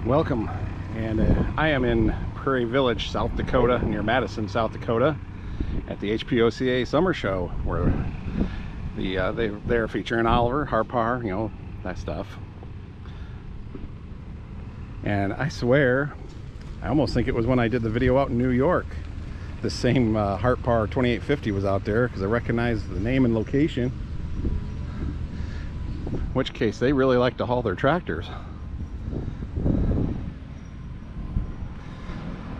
Welcome, and I am in Prairie Village, South Dakota, near Madison, South Dakota, at the HPOCA Summer Show, where they're featuring Oliver, Hart-Parr, you know, that stuff. And I swear, I almost think it was when I did the video out in New York. The same Hart-Parr 2850 was out there because I recognized the name and location. In which case, they really like to haul their tractors.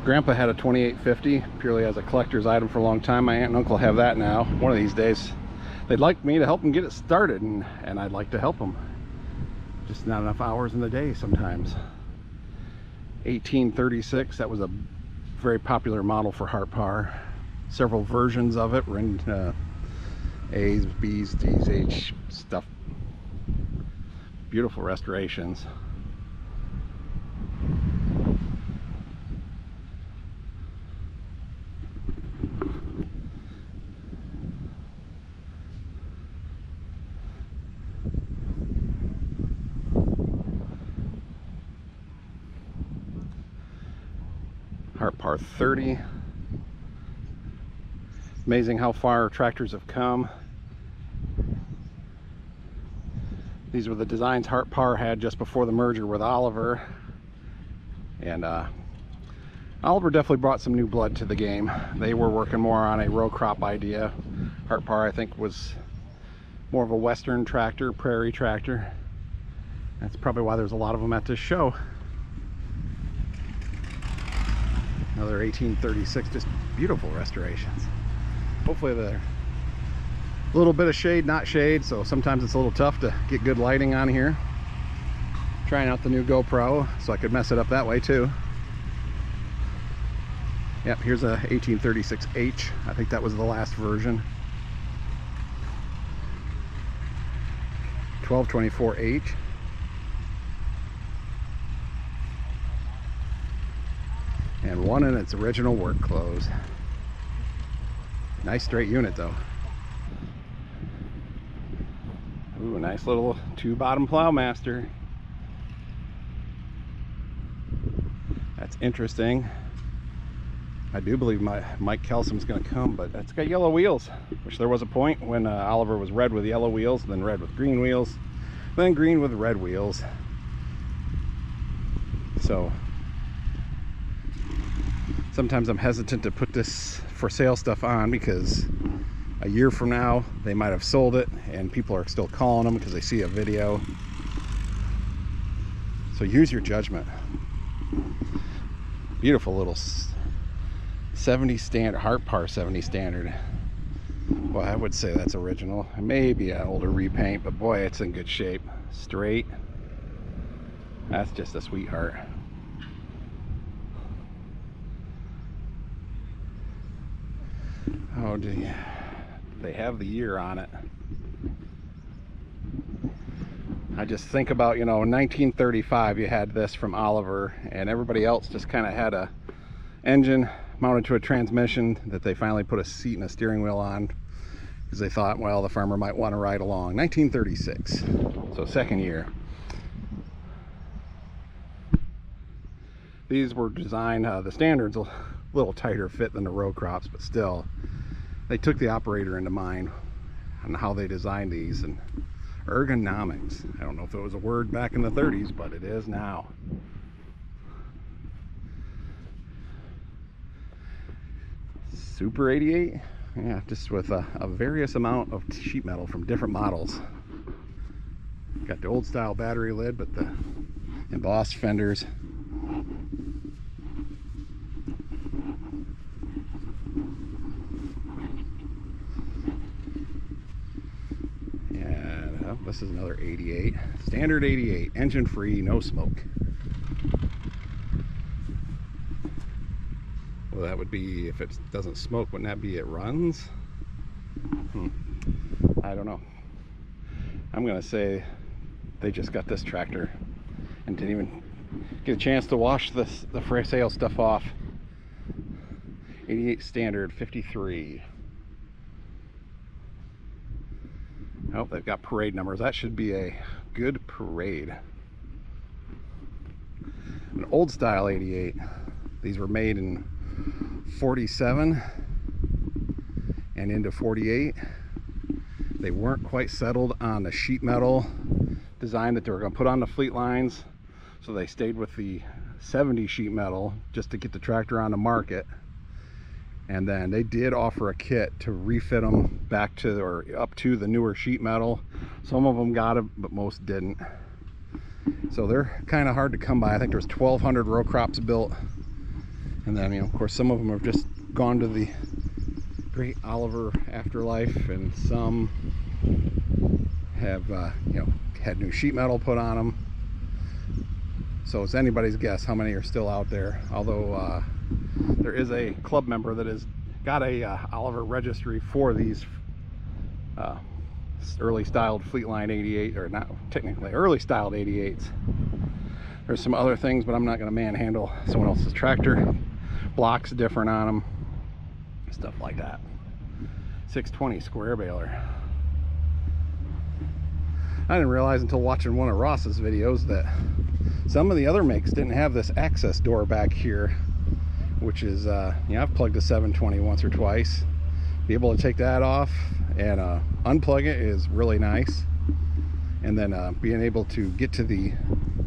Grandpa had a 2850 purely as a collector's item for a long time. My aunt and uncle have that now. One of these days they'd like me to help them get it started, and I'd like to help them. Just not enough hours in the day sometimes. 1836, that was a very popular model for Hart-Parr. Several versions of it were in A's, B's, D's, H stuff. Beautiful restorations. Hart-Parr 30. Amazing how far tractors have come. These were the designs Hart-Parr had just before the merger with Oliver. And Oliver definitely brought some new blood to the game. They were working more on a row crop idea. Hart-Parr, I think, was more of a western tractor, prairie tractor. That's probably why there's a lot of them at this show. Another 1836, just beautiful restorations. Hopefully they're a little bit of shade, not shade, so sometimes it's a little tough to get good lighting on here. Trying out the new GoPro, so I could mess it up that way too. Yep, here's a 1836H. I think that was the last version. 1224H. And one in its original work clothes. Nice straight unit though. Ooh, a nice little two-bottom Plowmaster. That's interesting. I do believe Mike Kelsum's going to come, but it's got yellow wheels, which there was a point when Oliver was red with yellow wheels, then red with green wheels, then green with red wheels. So sometimes I'm hesitant to put this for sale stuff on because a year from now they might have sold it and people are still calling them because they see a video. So use your judgment. Beautiful little 70 standard, Hart-Parr 70 standard. Well, I would say that's original. Maybe an older repaint, but boy, it's in good shape. Straight. That's just a sweetheart. Oh, they have the year on it. I just think about, you know, in 1935 you had this from Oliver, and everybody else just kind of had a engine mounted to a transmission that they finally put a seat and a steering wheel on because they thought, well, the farmer might want to ride along. 1936, so second year. These were designed, the standard's a little tighter fit than the row crops, but still they took the operator into mind on how they designed these. And ergonomics, I don't know if it was a word back in the 30s, but it is now. Super 88, yeah, just with a various amount of sheet metal from different models. Got the old style battery lid, but the embossed fenders. This is another 88, standard 88, engine free, no smoke. Well, that would be, if it doesn't smoke, wouldn't that be it runs? I don't know. I'm gonna say they just got this tractor and didn't even get a chance to wash the for sale stuff off. 88 standard 53. Oh, they've got parade numbers. That should be a good parade. an old style 88. These were made in 47 and into 48. They weren't quite settled on the sheet metal design that they were going to put on the fleet lines, so they stayed with the 70 sheet metal just to get the tractor on the market. And then they did offer a kit to refit them back to or up to the newer sheet metal. Some of them got it, but most didn't. So they're kind of hard to come by. I think there's 1,200 row crops built, and then, you know, of course, some of them have just gone to the great Oliver afterlife, and some have you know, had new sheet metal put on them. So it's anybody's guess how many are still out there. Although there is a club member that has got a Oliver registry for these early styled Fleetline 88, or not technically early styled 88s. There's some other things, but I'm not going to manhandle someone else's tractor. Blocks different on them, stuff like that. 620 square baler. I didn't realize until watching one of Ross's videos that some of the other makes didn't have this access door back here, which is, you know, I've plugged a 720 once or twice. Be able to take that off and unplug it is really nice. And then being able to get to the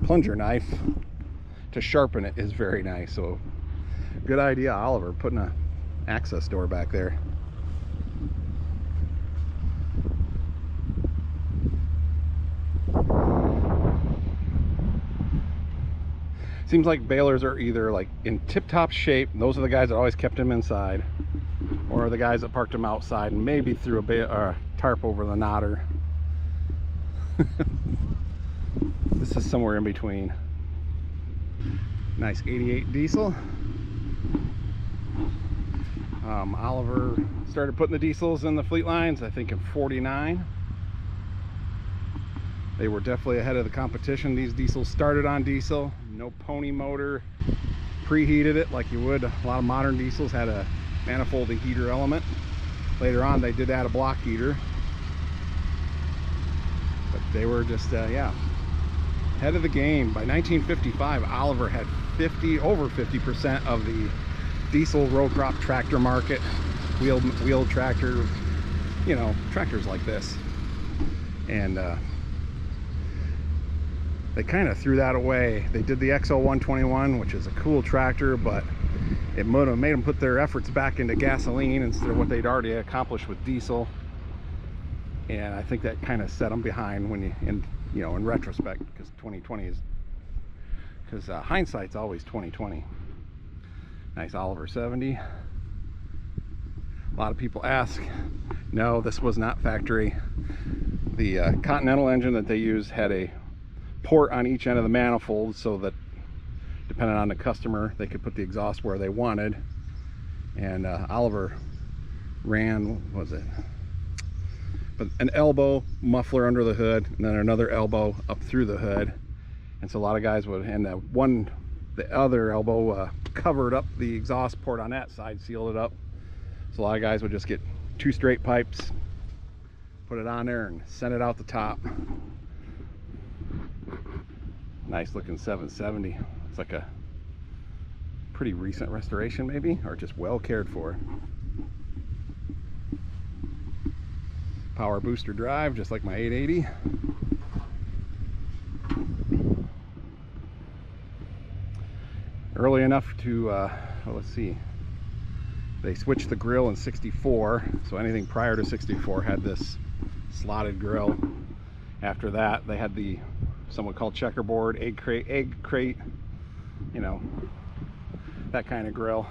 plunger knife to sharpen it is very nice. So good idea, Oliver, putting an access door back there. Seems like balers are either like in tip-top shape, and those are the guys that always kept them inside, or the guys that parked them outside and maybe threw a tarp over the knotter. This is somewhere in between. Nice 88 diesel. Oliver started putting the diesels in the fleet lines, I think, in 49. They were definitely ahead of the competition. These diesels started on diesel, no pony motor, preheated it like you would. A lot of modern diesels had a manifold heater element. Later on they did add a block heater, but they were just yeah, ahead of the game. By 1955, Oliver had over 50% of the diesel row crop tractor market. Wheeled tractor, you know, tractors like this. And they kind of threw that away. They did the XL121, which is a cool tractor, but it made them put their efforts back into gasoline instead of what they'd already accomplished with diesel. And I think that kind of set them behind when in retrospect, because 2020 is, because hindsight's always 2020. Nice Oliver 70. A lot of people ask, no, this was not factory. The Continental engine that they used had a port on each end of the manifold, so that depending on the customer they could put the exhaust where they wanted. And Oliver ran, what was it, but an elbow muffler under the hood, and then another elbow up through the hood. And so a lot of guys would, and the other elbow covered up the exhaust port on that side, sealed it up. So a lot of guys would just get 2 straight pipes, put it on there, and send it out the top. Nice looking 770. It's like a pretty recent restoration, maybe, or just well cared for. Power booster drive, just like my 880. Early enough to, well, let's see, they switched the grill in 64, so anything prior to 64 had this slotted grill. After that, they had the somewhat called checkerboard, egg crate, you know, that kind of grill.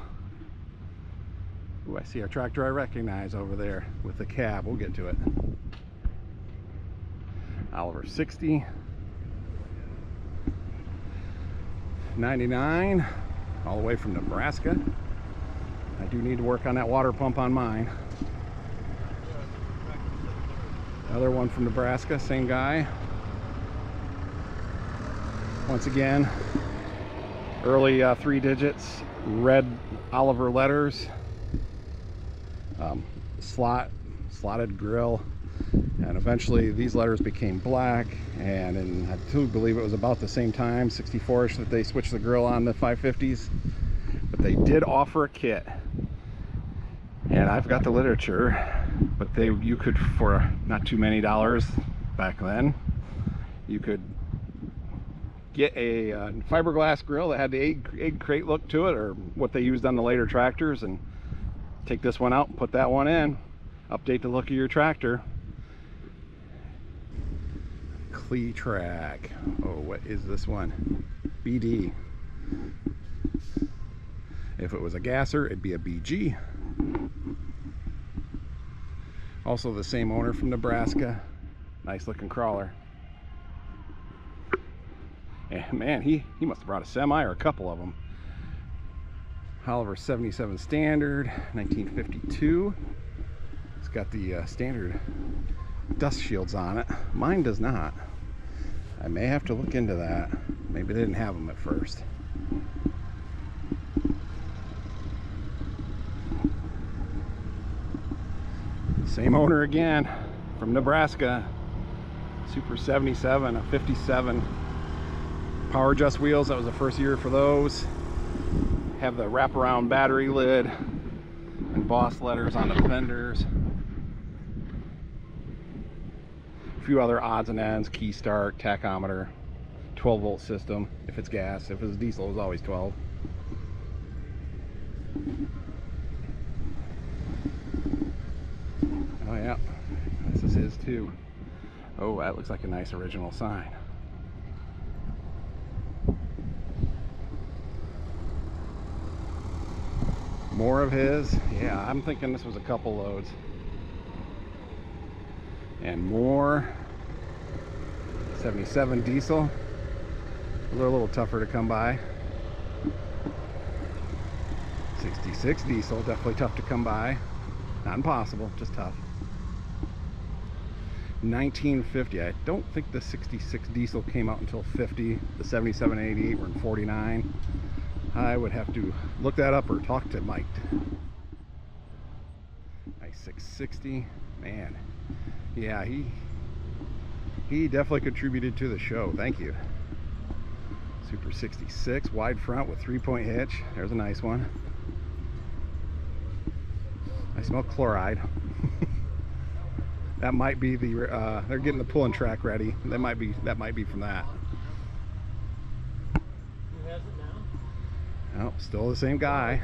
Ooh, I see our tractor I recognize over there with the cab. We'll get to it. Oliver 60. 99, all the way from Nebraska. I do need to work on that water pump on mine. Another one from Nebraska, same guy. Once again, early 3 digits, red Oliver letters, slotted grill. And eventually these letters became black, and I do believe it was about the same time, 64ish, that they switched the grill on the 550s. But they did offer a kit, and I've got the literature, but you could, for not too many dollars back then, you could get a fiberglass grill that had the egg crate look to it, or what they used on the later tractors, and take this one out and put that one in, update the look of your tractor. Track. Oh, what is this one? BD. If it was a gasser, it'd be a BG. Also the same owner from Nebraska. Nice looking crawler. And man, he must have brought a semi or a couple of them. Oliver 77 Standard, 1952. It's got the standard dust shields on it. Mine does not. I may have to look into that. Maybe they didn't have them at first. Same owner again, from Nebraska. Super 77, a 57. Power adjust wheels, that was the first year for those. Have the wraparound battery lid and Boss letters on the fenders. A few other odds and ends, key start, tachometer, 12-volt system if it's gas. If it's diesel, it was always 12. Oh yeah, this is his too. Oh, that looks like a nice original sign. More of his. Yeah, I'm thinking this was a couple loads. And more 77 diesel. They're a little tougher to come by. 66 diesel, definitely tough to come by. Not impossible, just tough. 1950. I don't think the 66 diesel came out until 50. The 77 and 88 were in 49. I would have to look that up or talk to Mike. Nice 660. Man. Yeah, he definitely contributed to the show. Thank you. Super 66, wide front with 3-point hitch. There's a nice one. I smell chloride. That might be the they're getting the pulling track ready. That might be from that. Who has it now? Oh, still the same guy.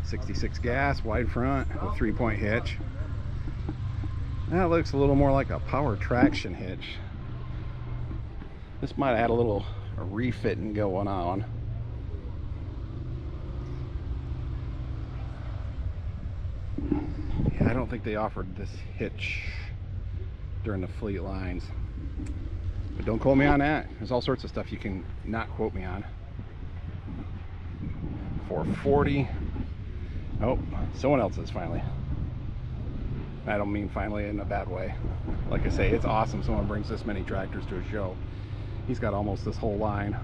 66 gas, wide front with 3-point hitch. That looks a little more like a power traction hitch. This might add a little refitting going on. Yeah, I don't think they offered this hitch during the fleet lines. But don't quote me on that. There's all sorts of stuff you can not quote me on. 440. Oh, someone else's finally. I don't mean finally in a bad way. Like I say, it's awesome someone brings this many tractors to a show. He's got almost this whole line.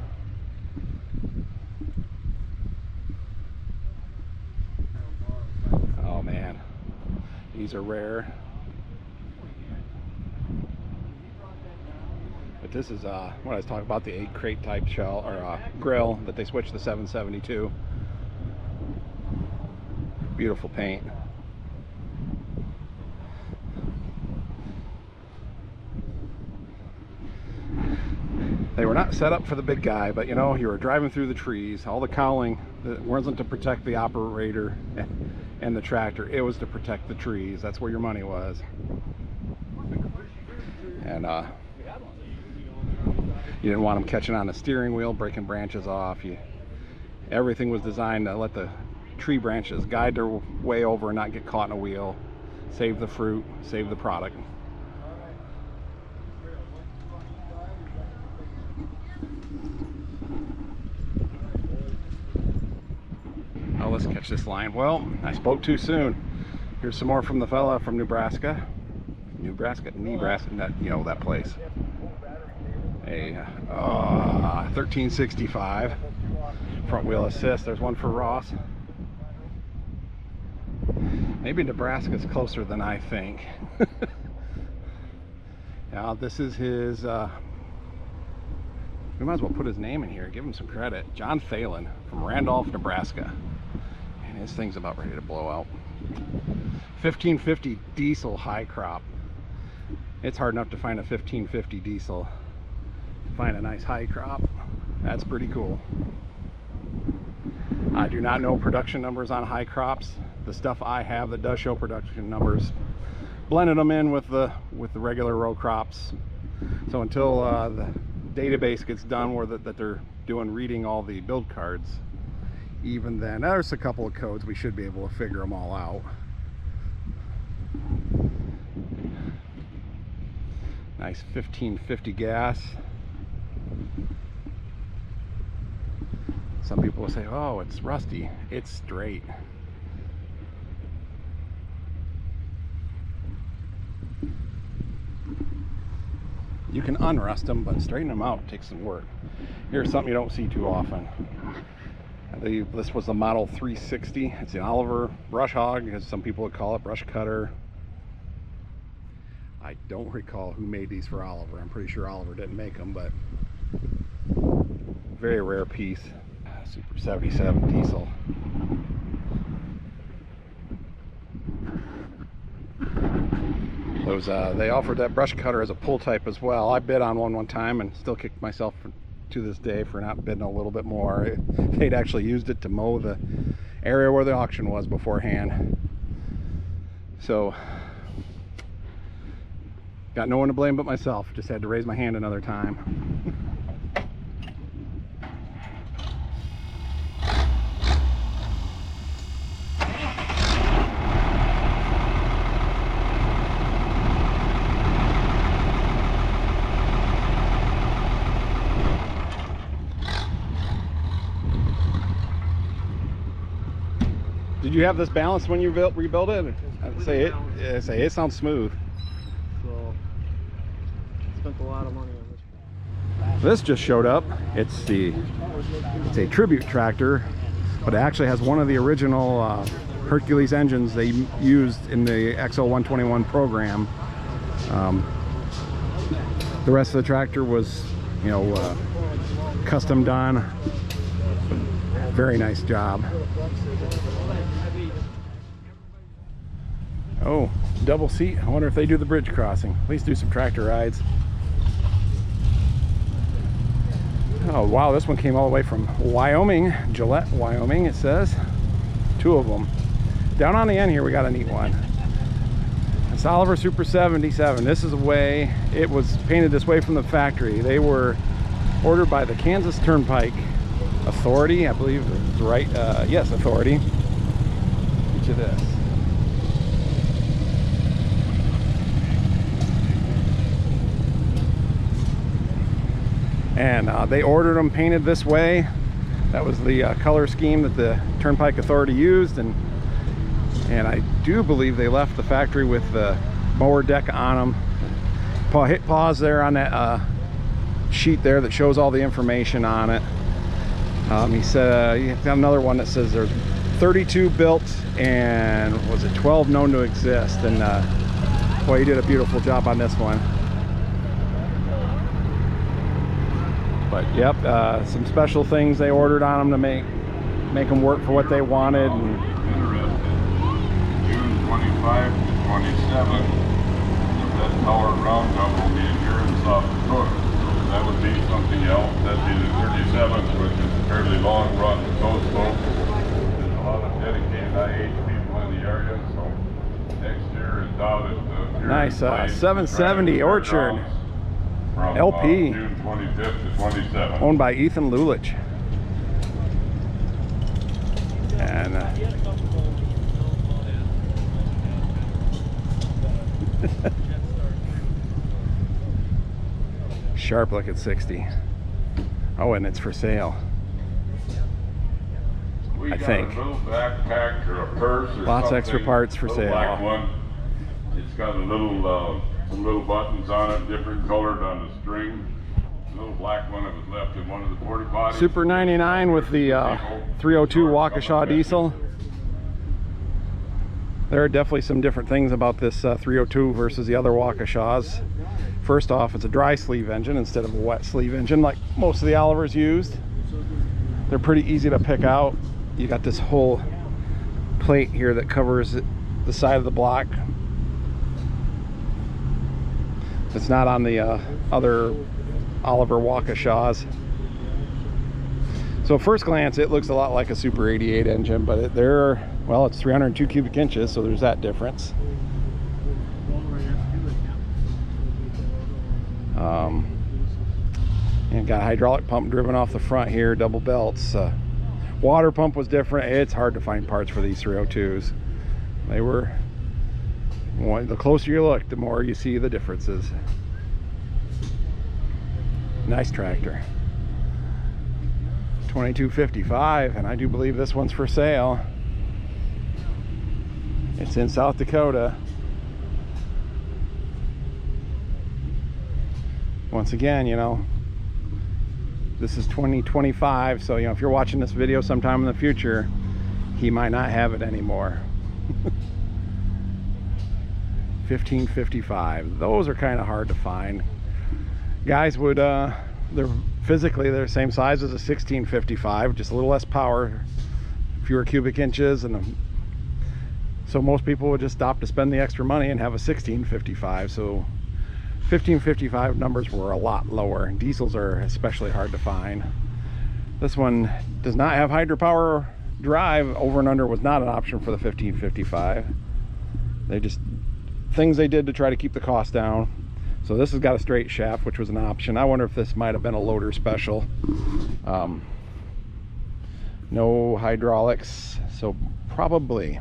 Oh man, these are rare. But this is what I was talking about, the 8 crate type shell or grill that they switched the 772. Beautiful paint. They were not set up for the big guy, but you know, you were driving through the trees. All the cowling wasn't to protect the operator and the tractor. It was to protect the trees. That's where your money was. And you didn't want them catching on the steering wheel, breaking branches off. Everything was designed to let the tree branches guide their way over and not get caught in a wheel. Save the fruit, save the product. Oh, let's catch this line. Well, I spoke too soon. Here's some more from the fella from Nebraska. Nebraska, not, you know that place. A 1365 front wheel assist. There's one for Ross. Maybe Nebraska's closer than I think. Now this is his, we might as well put his name in here, give him some credit. John Thalen from Randolph, Nebraska. And his thing's about ready to blow out. 1550 diesel high crop. It's hard enough to find a 1550 diesel. Find a nice high crop. That's pretty cool. I do not know production numbers on high crops. The stuff I have that does show production numbers, blended them in with the regular row crops. So until the database gets done where that they're doing reading all the build cards, even then there's a couple of codes we should be able to figure them all out. Nice 1550 gas. Some people will say, oh, it's rusty. It's straight. You can unrust them, but straighten them out takes some work. Here's something you don't see too often. This was the Model 360. It's an Oliver brush hog, as some people would call it, brush cutter. I don't recall who made these for Oliver. I'm pretty sure Oliver didn't make them, but very rare piece. Super 77 diesel. Those they offered that brush cutter as a pull type as well. I bid on one time and still kicked myself to this day for not bidding a little bit more. They'd actually used it to mow the area where the auction was beforehand. So got no one to blame but myself. Just had to raise my hand another time. Did you have this balanced when you rebuilt it? I'd say it sounds smooth. So, spent a lot of money on this. This just showed up. It's a tribute tractor, but it actually has one of the original Hercules engines they used in the XO121 program. The rest of the tractor was, you know, custom done. Very nice job. Oh, double seat. I wonder if they do the bridge crossing. At least do some tractor rides. Oh wow, this one came all the way from Wyoming, Gillette, Wyoming, it says. Two of them. Down on the end here we got a neat one. It's Oliver Super 77. This is the way it was painted this way from the factory. They were ordered by the Kansas Turnpike Authority, I believe is right. Yes, Authority. Each of this. And they ordered them painted this way. That was the color scheme that the Turnpike Authority used, and I do believe they left the factory with the mower deck on them. Hit pause there on that sheet there that shows all the information on it. He said you have another one that says there's 32 built and was it 12 known to exist, and boy, he did a beautiful job on this one. But yep, some special things they ordered on them to make them work for what they wanted. And June 25 to 27, the Red Power Roundup will be here in South Dakota. So that would be something else. That'd be the 37th, which is a fairly long run with those folks. There's a lot of dedicated IH people in the area, so next year is out at the nice 770 Orchard. From, LP, June 25th to 27th. Owned by Ethan Lulich. And sharp look at 60. Oh, and it's for sale. I think. A little backpack or a purse or lots of extra parts for sale. Black one. It's got a little some little buttons on it, different colored on the string. A little black one that was left in one of the porta potties. Super 99 with the 302 Waukesha diesel. There are definitely some different things about this 302 versus the other Waukesha's. First off, it's a dry sleeve engine instead of a wet sleeve engine like most of the Olivers used. They're pretty easy to pick out. You got this whole plate here that covers the side of the block. It's not on the other Oliver Waukesha's. So at first glance, it looks a lot like a Super 88 engine, but it's 302 cubic inches, so there's that difference. And got a hydraulic pump driven off the front here, double belts. Water pump was different. It's hard to find parts for these 302s. The closer you look, the more you see the differences. Nice tractor. 2255, and I do believe this one's for sale. It's in South Dakota. Once again, this is 2025, so if you're watching this video sometime in the future, he might not have it anymore. 1555. Those are kind of hard to find. Guys would they're the same size as a 1655, just a little less power, fewer cubic inches, and so most people would just stop to spend the extra money and have a 1655. So 1555 numbers were a lot lower. Diesels are especially hard to find. This one does not have Hydra-Power drive. Over and under was not an option for the 1555. Things they did to try to keep the cost down. So this has got a straight shaft, which was an option. I wonder if this might have been a loader special. No hydraulics, so probably.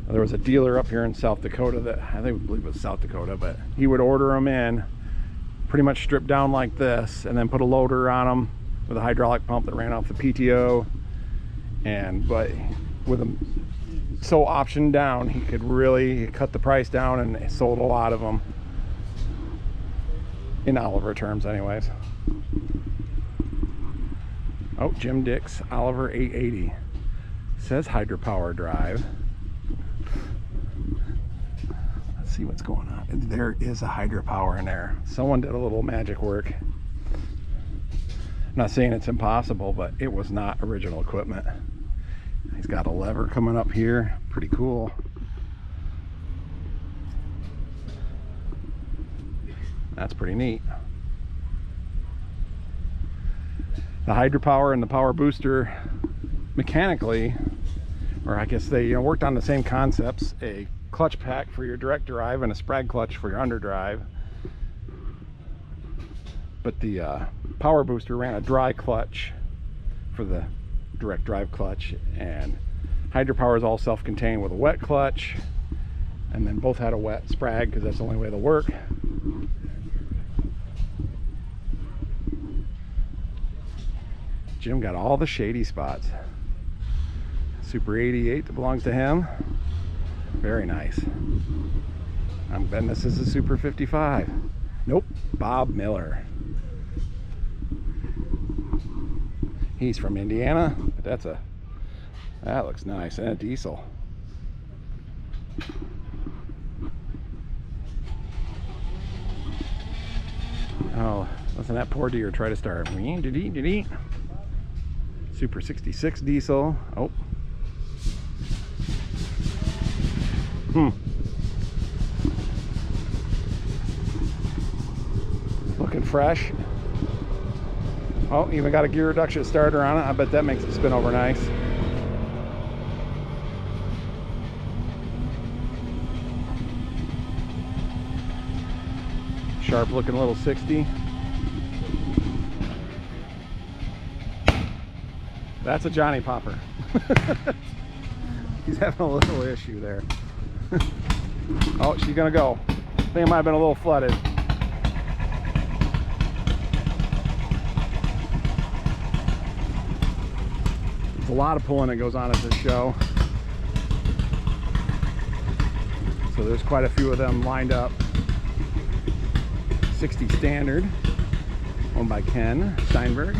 There was a dealer up here in South Dakota that I believe it was South Dakota, but he would order them in pretty much stripped down like this, and then put a loader on them with a hydraulic pump that ran off the PTO. But with them so optioned down, he could really cut the price down, and sold a lot of them in Oliver terms anyways. Oh, Jim Dick's Oliver 880 says Hydra-Power drive. Let's see what's going on. There is a Hydra-Power in there. Someone did a little magic work. I'm not saying it's impossible, but it was not original equipment. He's got a lever coming up here, pretty cool. That's pretty neat. The Hydra-Power and the power booster mechanically, or I guess they worked on the same concepts: a clutch pack for your direct drive and a sprag clutch for your underdrive. But the power booster ran a dry clutch for the direct drive clutch, and Hydra-Power is all self-contained with a wet clutch, and then both had a wet sprag because that's the only way they'll work. Jim got all the shady spots. Super 88 that belongs to him. Very nice. I'm betting this is a Super 55. Nope, Bob Miller. He's from Indiana, but that looks nice, and a diesel. Oh, listen, that poor deer try to start. Super 66 diesel. Oh. Looking fresh. Oh, even got a gear reduction starter on it. I bet that makes it spin over nice. Sharp looking little 60. That's a Johnny Popper. He's having a little issue there. Oh, she's gonna go. I think it might have been a little flooded. There's a lot of pulling that goes on at this show. So there's quite a few of them lined up. 60 standard, owned by Ken Steinberg.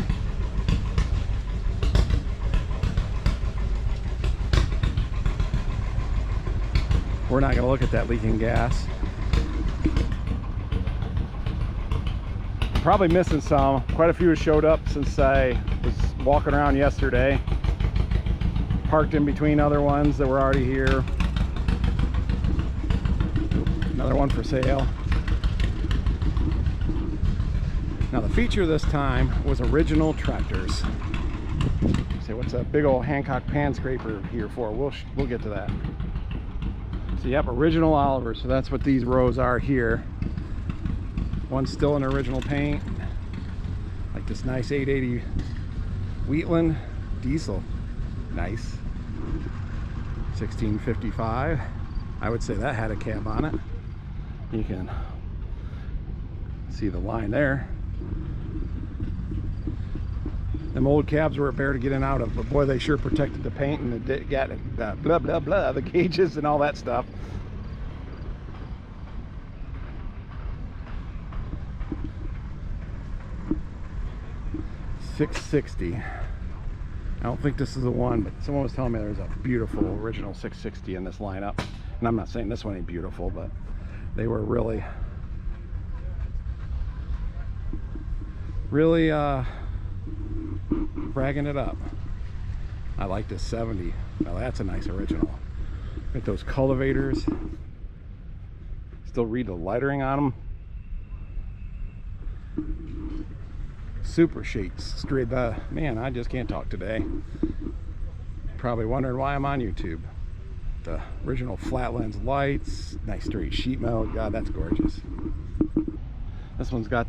we're not going to look at that leaking gas. Probably missing some. Quite a few have showed up since I was walking around yesterday. Parked in between other ones that were already here. Another one for sale. Now the feature this time was original tractors. Say, what's a big old Hancock pan scraper here for? We'll get to that. So yep, original Oliver. So that's what these rows are here. One's still in original paint, like this nice 880 Wheatland diesel. Nice. 1655. I would say that had a cab on it. You can see the line there. Them old cabs were a bear to get in and out of, but boy, they sure protected the paint and the got blah blah blah, the gauges and all that stuff. $660. I don't think this is the one, but someone was telling me there's a beautiful original 660 in this lineup. And I'm not saying this one ain't beautiful, but they were really bragging it up. I like this 70. Well, that's a nice original. Look at those cultivators. Still read the lettering on them. Super shapes straight. Man, I just can't talk today. Probably wondering why I'm on YouTube. The original flat lens lights, nice straight sheet metal. God, that's gorgeous. This one's got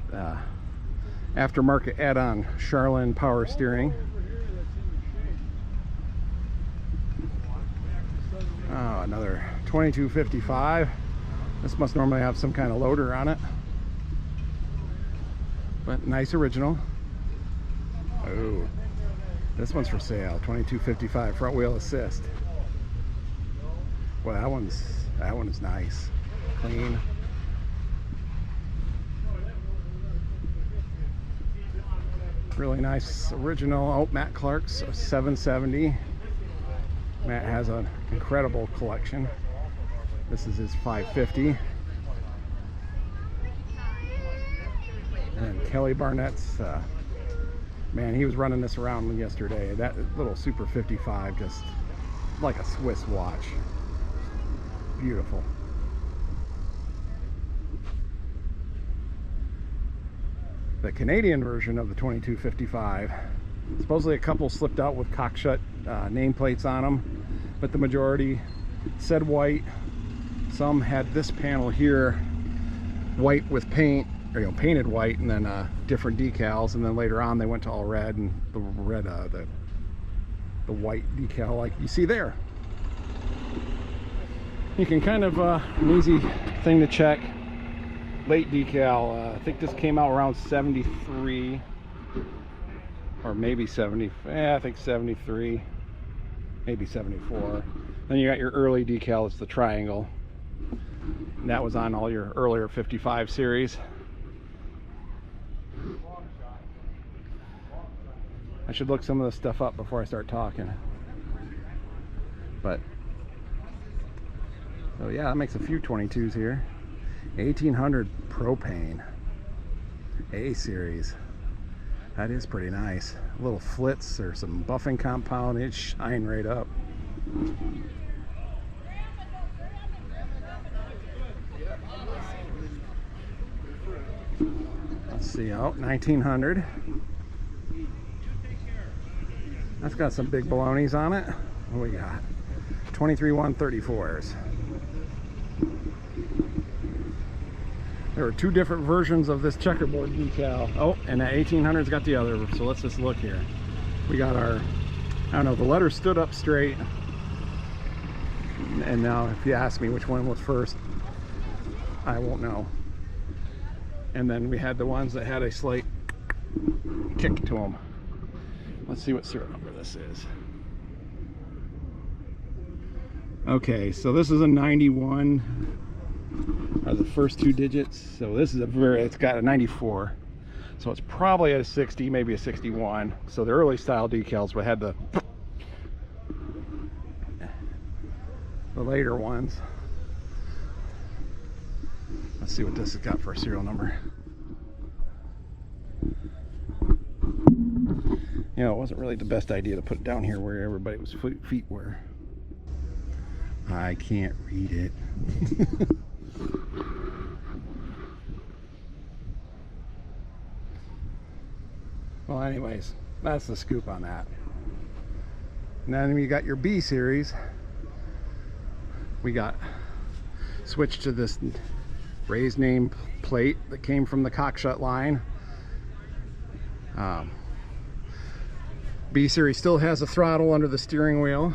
aftermarket add-on Charlene power steering. Oh, another 2255. This must normally have some kind of loader on it, but nice original. Oh, this one's for sale. 2255 front wheel assist. Well, that one is nice, clean. Really nice original. Oh, Matt Clark's 770. Matt has an incredible collection. This is his 550. And Kelly Barnett's, man, he was running this around yesterday. That little Super 55, just like a Swiss watch. Beautiful. The Canadian version of the 2255, supposedly a couple slipped out with cock shut nameplates on them, but the majority said white. Some had this panel here white with paint, or, you know, painted white, and then different decals, and then later on they went to all red, and the red the white decal like you see there. You can kind of an easy thing to check. Late decal, I think this came out around 73 or maybe 70. I think 73, maybe 74. Then you got your early decal, it's the triangle, and that was on all your earlier 55 series. I should look some of this stuff up before I start talking, but so yeah, that makes a few 22s here. 1800 propane A series. That is pretty nice. A little flits or some buffing compound, it shine right up. Let's see, oh, 1900. That's got some big balonies on it. What we got? 23 134s. There were two different versions of this checkerboard decal. Oh, and that 1800's got the other. So let's just look here. We got our, I don't know, the letters stood up straight. And now if you ask me which one was first, I won't know. And then we had the ones that had a slight kick to them. Let's see what serial number this is. Okay, so this is a 91. Are the first two digits. So this is it's got a 94. So it's probably a 60, maybe a 61. So the early style decals would have the later ones. Let's see what this has got for a serial number. You know, it wasn't really the best idea to put it down here where everybody's feet were. I can't read it. Well, anyways, that's the scoop on that. And then you got your B series. We got switched to this raised name plate that came from the cockshut line. B series still has a throttle under the steering wheel,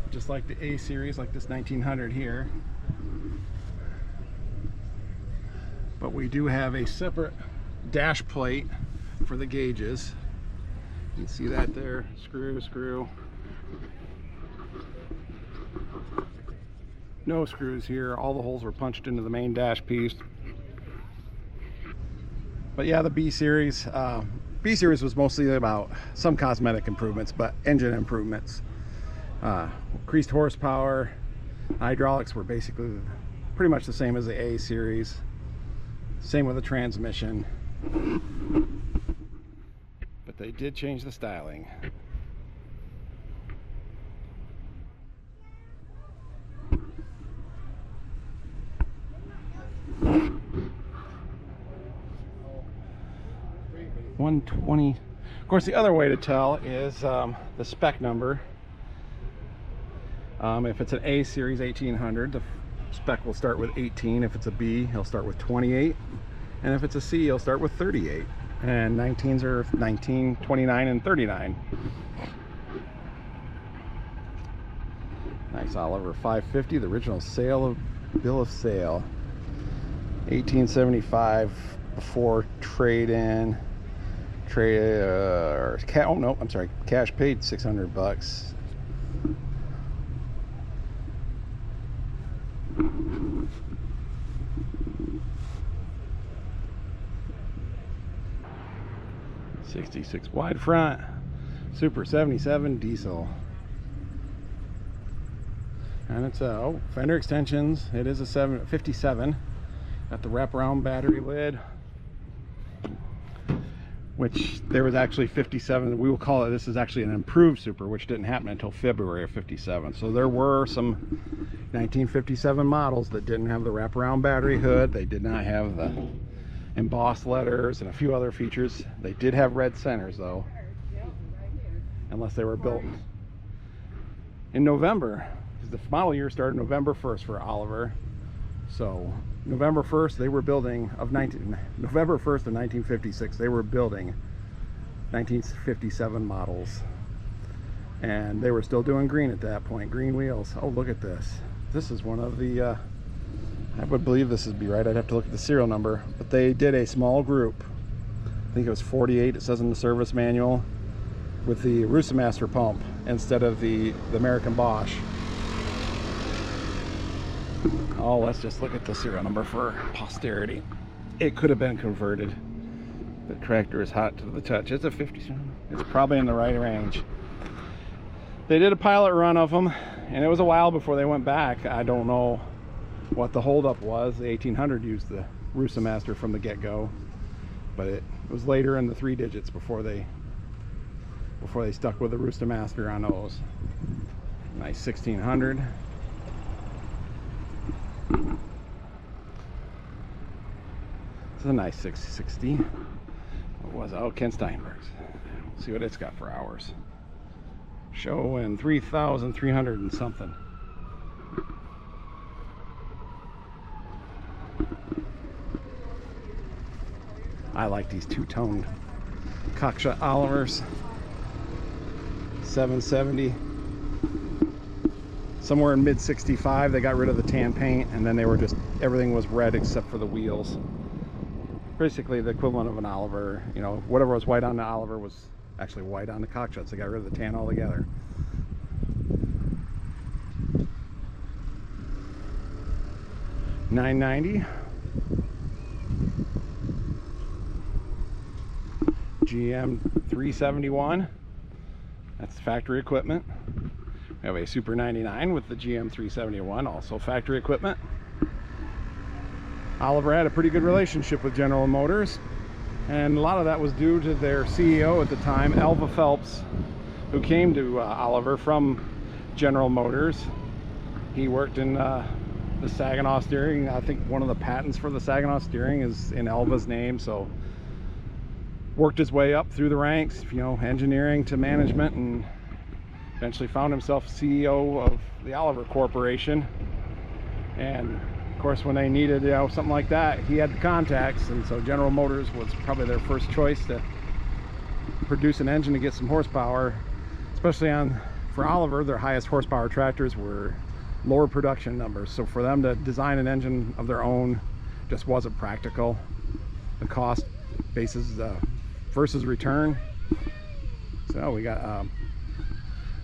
just like the A series, like this 1900 here. But we do have a separate dash plate for the gauges. You can see that there. Screw. No screws here. All the holes were punched into the main dash piece. But yeah, the B series was mostly about some cosmetic improvements, but engine improvements. Increased horsepower. Hydraulics were basically pretty much the same as the A series. Same with the transmission. But they did change the styling. $120. Of course, the other way to tell is the spec number. If it's an A series 1800, the spec will start with 18. If it's a B, he'll start with 28. And if it's a C, he'll start with 38. And 19s are 19, 29, and 39. Nice Oliver 550, the original bill of sale. 1875 before trade-in. Oh no, I'm sorry, cash paid $600. '66 wide front, Super 77 diesel, and it's a fender extensions. It is a 57. Got the wraparound battery lid, which there was actually 57. We will call it, this is actually an improved Super, which didn't happen until February of 57. So there were some 1957 models that didn't have the wraparound battery hood. They did not have the embossed letters and a few other features. They did have red centers though, unless they were built in November, because the model year started November 1st for Oliver. So November 1st they were building November 1st of 1956 they were building 1957 models, and they were still doing green at that point. Green wheels. Oh, look at this. This is one of the I would believe this would be right. I'd have to look at the serial number, but they did a small group. I think it was 48, it says in the service manual, with the Russamaster pump instead of the American Bosch. Oh, let's just look at the serial number for posterity. It could have been converted. The tractor is hot to the touch. It's a 50. It's probably in the right range. They did a pilot run of them, and it was a while before they went back. I don't know what the holdup was. The 1800 used the Russamaster from the get-go, but it was later in the 3 digits before they stuck with the Russamaster on those. Nice 1600. It's a nice 660. What was it? Oh, Ken Steinberg's. Let's see what it's got for hours. Showing 3,300 and something. I like these two-tone cockshut Olivers. 770. Somewhere in mid-65 they got rid of the tan paint, and then they were just, everything was red except for the wheels. Basically the equivalent of an Oliver. You know, whatever was white on the Oliver was actually white on the cockshuts. They got rid of the tan altogether. $990. GM 371. That's factory equipment. We have a Super 99 with the GM 371, also factory equipment. Oliver had a pretty good relationship with General Motors, and a lot of that was due to their CEO at the time, Alva Phelps, who came to Oliver from General Motors. He worked in the Saginaw steering. I think one of the patents for the Saginaw steering is in Alva's name, so worked his way up through the ranks, you know, engineering to management, and eventually found himself CEO of the Oliver Corporation. And of course, when they needed, you know, something like that, he had the contacts, and so General Motors was probably their first choice to produce an engine to get some horsepower, especially for Oliver. Their highest horsepower tractors were lower production numbers, so for them to design an engine of their own just wasn't practical. The cost basis versus return. So we got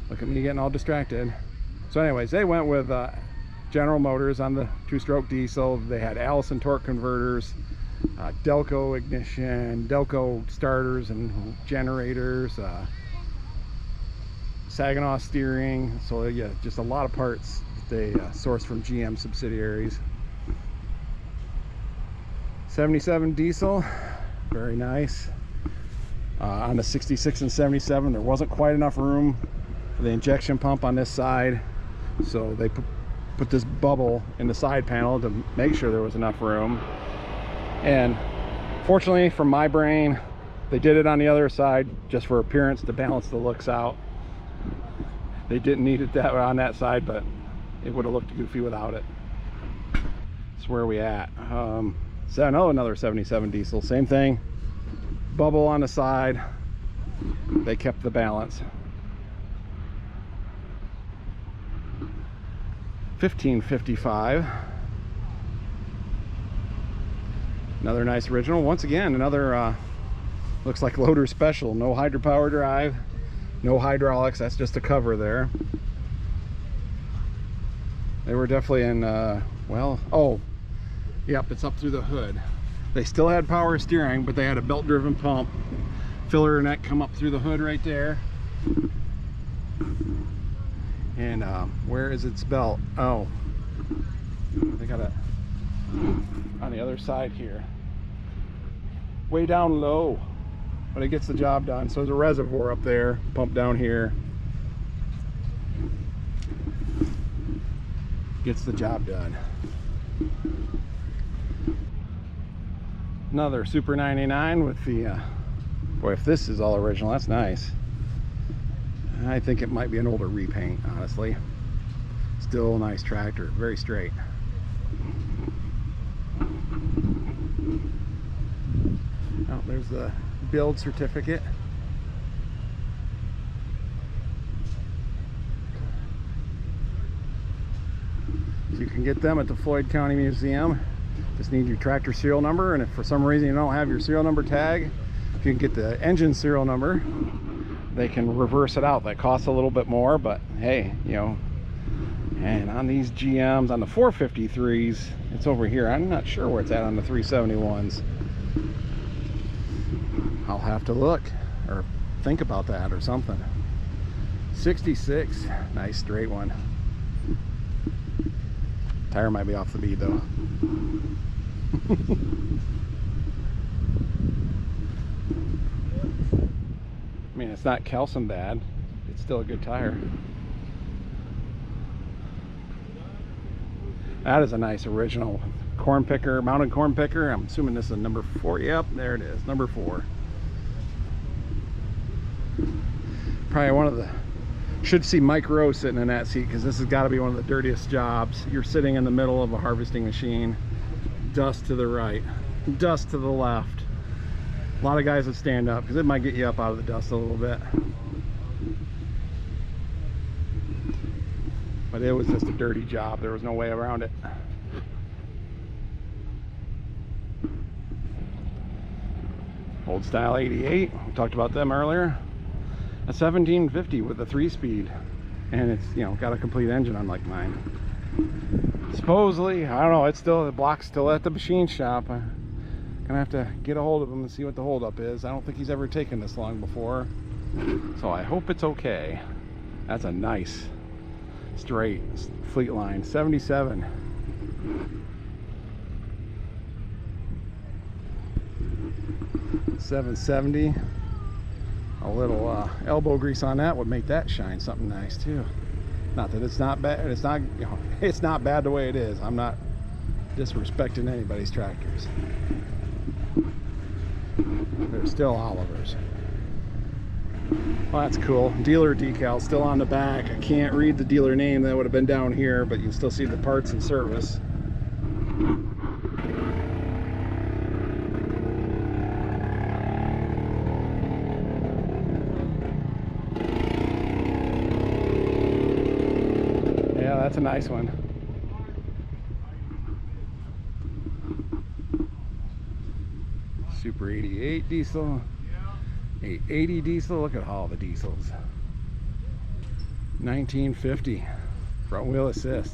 look at me getting all distracted. So anyways, they went with General Motors on the 2-stroke diesel. They had Allison torque converters, Delco ignition, Delco starters and generators, Saginaw steering. So yeah, just a lot of parts that they sourced from GM subsidiaries. 77 diesel, very nice. On the 66 and 77, there wasn't quite enough room for the injection pump on this side, so they put this bubble in the side panel to make sure there was enough room. And fortunately for my brain, they did it on the other side just for appearance, to balance the looks out. They didn't need it that on that side, but it would have looked goofy without it. That's where we at. So another 77 diesel, same thing, bubble on the side. They kept the balance. 1555, another nice original. Once again, another looks like loader special. No Hydra-Power drive, no hydraulics, that's just a cover there. They were definitely in well, oh yep, it's up through the hood. They still had power steering, but they had a belt driven pump. Filler neck come up through the hood right there. And where is its belt? Oh, they got it on the other side here, way down low, but it gets the job done. So there's a reservoir up there, pump down here, gets the job done. Another Super 99 with the boy, if this is all original, that's nice. I think it might be an older repaint, honestly. Still a nice tractor, very straight. Oh, there's the build certificate. So you can get them at the Floyd County Museum. Just need your tractor serial number, and if for some reason you don't have your serial number tag, if you can get the engine serial number, they can reverse it out. That costs a little bit more, but hey, you know. And on these GMs, on the 453s, it's over here. I'm not sure where it's at on the 371s. I'll have to look or think about that or something. 66, nice straight one. Tire might be off the bead though. I mean, it's not calcium bad, it's still a good tire. That is a nice original corn picker, mounted corn picker. I'm assuming this is a number 4. Yep, there it is, number 4. Probably one of the, should see Mike Rowe sitting in that seat, because this has got to be one of the dirtiest jobs. You're sitting in the middle of a harvesting machine, dust to the right, dust to the left. A lot of guys would stand up because it might get you up out of the dust a little bit. But it was just a dirty job. There was no way around it. Old style 88. We talked about them earlier. A 1750 with a 3-speed. And it's, you know, got a complete engine unlike mine. Supposedly, I don't know, it's still, the block's still at the machine shop. Gonna have to get a hold of him and see what the holdup is. I don't think he's ever taken this long before, so I hope it's okay. That's a nice straight fleet line. 77. 770. A little elbow grease on that would make that shine something nice too. Not that it's not bad. It's not, you know, it's not bad the way it is. I'm not disrespecting anybody's tractors. They're still Oliver's. Well, that's cool. Dealer decal still on the back. I can't read the dealer name. That would have been down here, but you can still see the parts and service. Yeah, that's a nice one. Super 88 diesel. 880 diesel. Look at all the diesels. 1950 front wheel assist.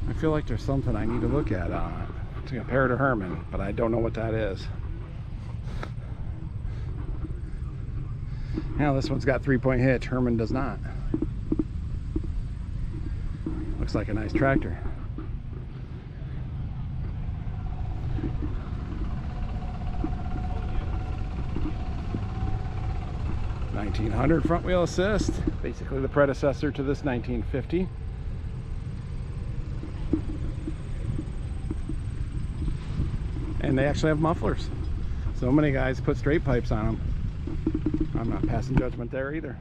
I feel like there's something I need to look at on it to compare to Herman, but I don't know what that is. Now this one's got 3-point hitch. Herman does not. Looks like a nice tractor. $1900 front wheel assist, basically the predecessor to this 1950. And they actually have mufflers. So many guys put straight pipes on them. I'm not passing judgment there either.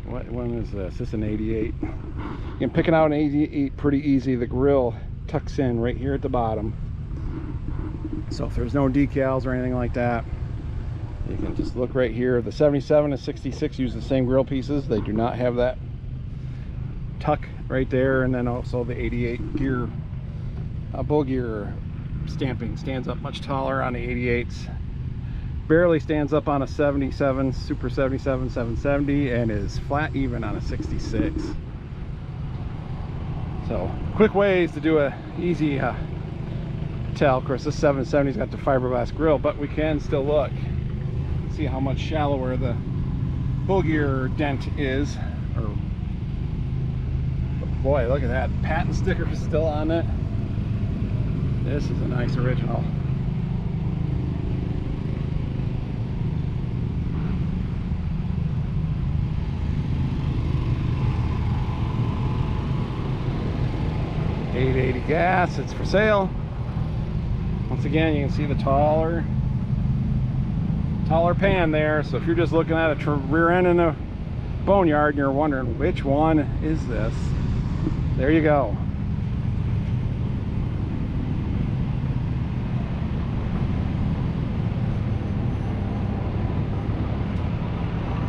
What one is this? This is an 88. You can pick it out an 88 pretty easy. The grill tucks in right here at the bottom. So if there's no decals or anything like that, you can just look right here. The 77 and 66 use the same grill pieces. They do not have that tuck right there. And then also the 88 gear, bull gear stamping stands up much taller on the 88s. Barely stands up on a 77, Super 77, 770, and is flat even on a 66. So quick ways to do a easy tell. Of course, this 770's got the fiberglass grill, but we can still look, see how much shallower the bull gear dent is. Or, boy, look at that. Patent sticker is still on it. This is a nice original. $880 gas. It's for sale. Once again, you can see the taller pan there. So if you're just looking at a rear end in a boneyard and you're wondering which one is this, there you go.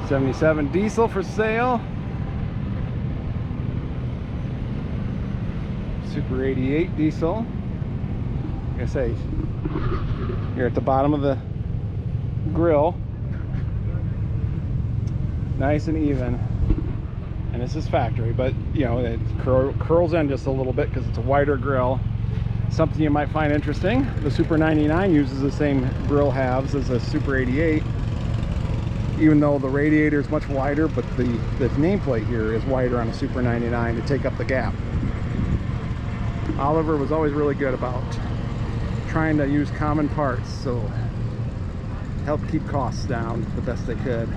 '77 diesel for sale. Super 88 diesel. Like I say, here at the bottom of the grill, nice and even. And this is factory, but you know, it curls in just a little bit because it's a wider grill. Something you might find interesting: the Super 99 uses the same grill halves as a Super 88, even though the radiator is much wider, but the nameplate here is wider on a Super 99 to take up the gap. Oliver was always really good about trying to use common parts, so help keep costs down the best they could,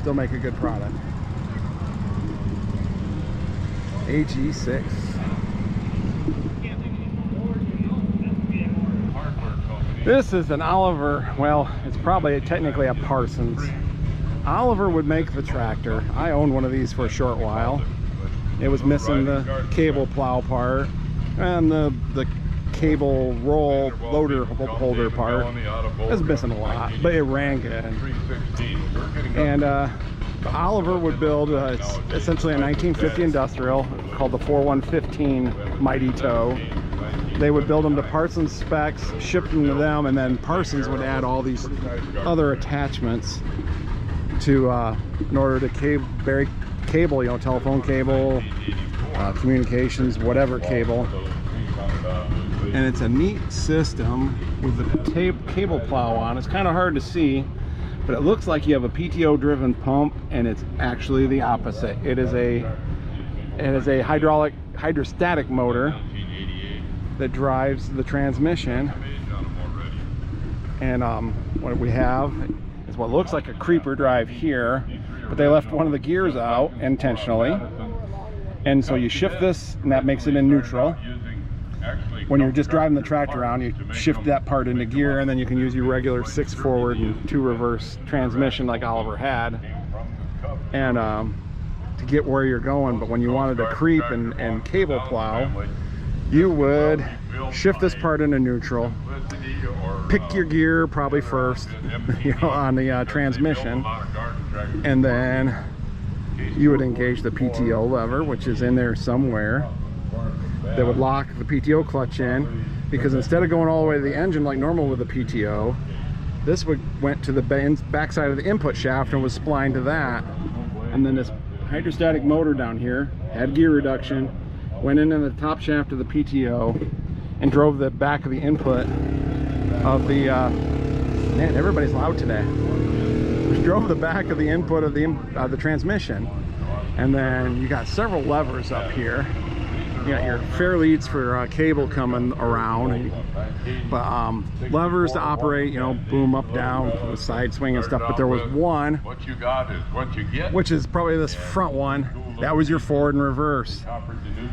still make a good product. AG6. This is an Oliver. Well, it's probably technically a Parsons. Oliver would make the tractor. I owned one of these for a short while. It was missing the cable plow part and the cable roll loader holder part. It was missing a lot, but it ran good. And Oliver would build it's essentially a 1950 industrial called the 4115 Mighty Tow. They would build them to Parsons specs, ship them to them, and then Parsons would add all these other attachments to in order to bury cable, you know, telephone cable, communications, whatever cable. And it's a neat system with the cable plow on. It's kind of hard to see, but it looks like you have a PTO driven pump, and it's actually the opposite. It is a hydrostatic motor, that drives the transmission. And what we have is what looks like a creeper drive here, but they left one of the gears out intentionally. And so you shift this, and that makes it in neutral. When you're just driving the tractor around, you shift that part into gear, and then you can use your regular 6 forward and 2 reverse transmission like Oliver had, and to get where you're going. But when you wanted to creep and cable plow, you would shift this part into neutral, pick your gear probably first, you know, on the transmission, and then you would engage the PTO lever, which is in there somewhere. That would lock the PTO clutch in, because instead of going all the way to the engine like normal with the PTO, this went to the backside of the input shaft and was splined to that. And then this hydrostatic motor down here had gear reduction, went into the top shaft of the PTO and drove the back of the input of the man, everybody's loud today. Drove the back of the input of the transmission. And then you got several levers up here. You got your fair leads for cable coming around, but levers to operate, you know, boom up, down, the side swing and stuff. But there was one, what you got is what you get, which is probably this front one. That was your forward and reverse.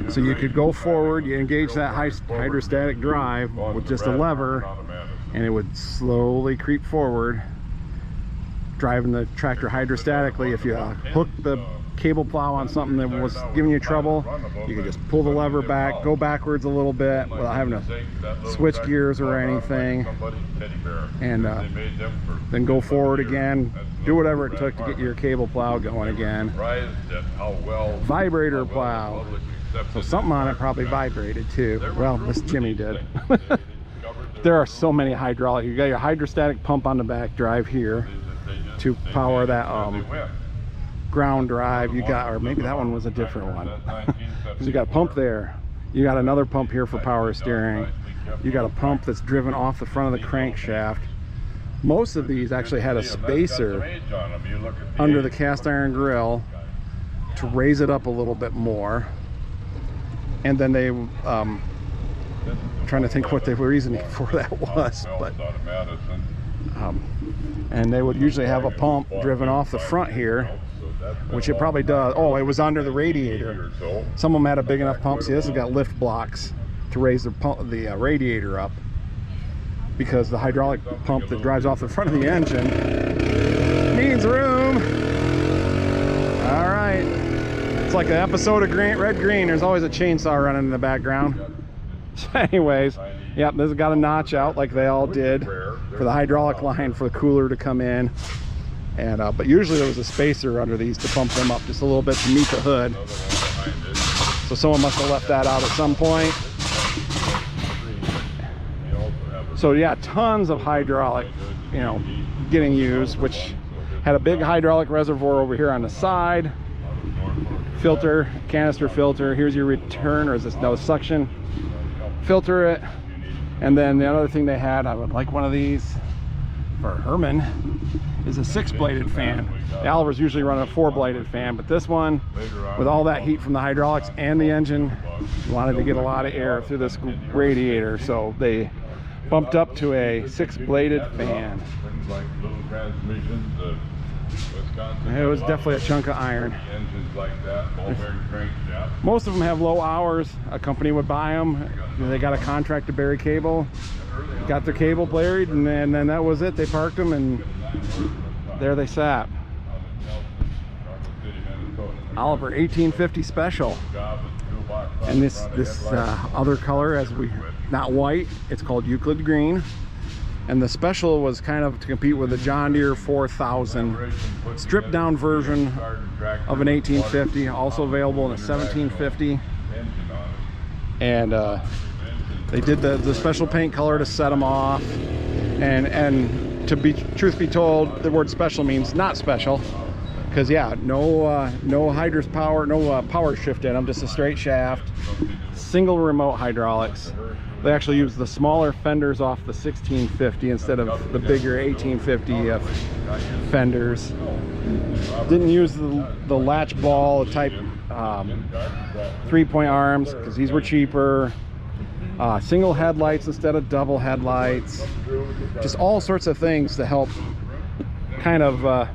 So you could go forward, you engage that hydrostatic drive with just a lever, and it would slowly creep forward, driving the tractor hydrostatically. If you hook the cable plow on something that was giving you trouble, you can just pull the lever back, go backwards a little bit without having to switch gears or anything, and then go forward again, do whatever it took to get your cable plow going again. Vibrator plow, so something on it probably vibrated too. Well, this Jimmy did. There are so many hydraulic. You got your hydrostatic pump on the back drive here to power that ground drive. You got, or maybe that one was a different one. So you got a pump there, you got another pump here for power steering, you got a pump that's driven off the front of the crankshaft. Most of these actually had a spacer under the cast iron grill to raise it up a little bit more. And then they trying to think what the reasoning for that was, but and they would usually have a pump driven off the front here, which it probably does. Oh, it was under the radiator. Some of them had a big enough pump. See, this has got lift blocks to raise the radiator up, because the hydraulic pump that drives off the front of the engine needs room. All right, it's like an episode of Red Green. There's always a chainsaw running in the background. So anyways, yep, this has got a notch out like they all did for the hydraulic line for the cooler to come in. And but usually there was a spacer under these to pump them up just a little bit to meet the hood. So someone must have left that out at some point. So yeah, tons of hydraulic, you know, getting used, which had a big hydraulic reservoir over here on the side. Filter, canister filter. Here's your return, or is this no suction? Filter it. And then the other thing they had, I would like one of these for Herman, is a 6-bladed fan. The Oliver's usually running a 4-bladed fan, but this one, with all that heat from the hydraulics and the engine, wanted to get a lot of air through this radiator, so they bumped up to a 6-bladed fan. It was definitely a chunk of iron. Most of them have low hours. A company would buy them. They got a contract to bury cable, got their cable buried, and then that was it. They parked them and there they sat. Oliver 1850 special. And this other color, as not white, it's called Euclid green. And the special was kind of to compete with the John Deere 4000 stripped down version of an 1850, also available in a 1750. And they did the special paint color to set them off. And to be truth be told, the word special means not special, because yeah, no Hydra-Power, no power shift in them, just a straight shaft, single remote hydraulics. They actually used the smaller fenders off the 1650 instead of the bigger 1850 fenders. Didn't use the latch ball type 3-point arms, because these were cheaper. single headlights instead of double headlights, just all sorts of things to help kind of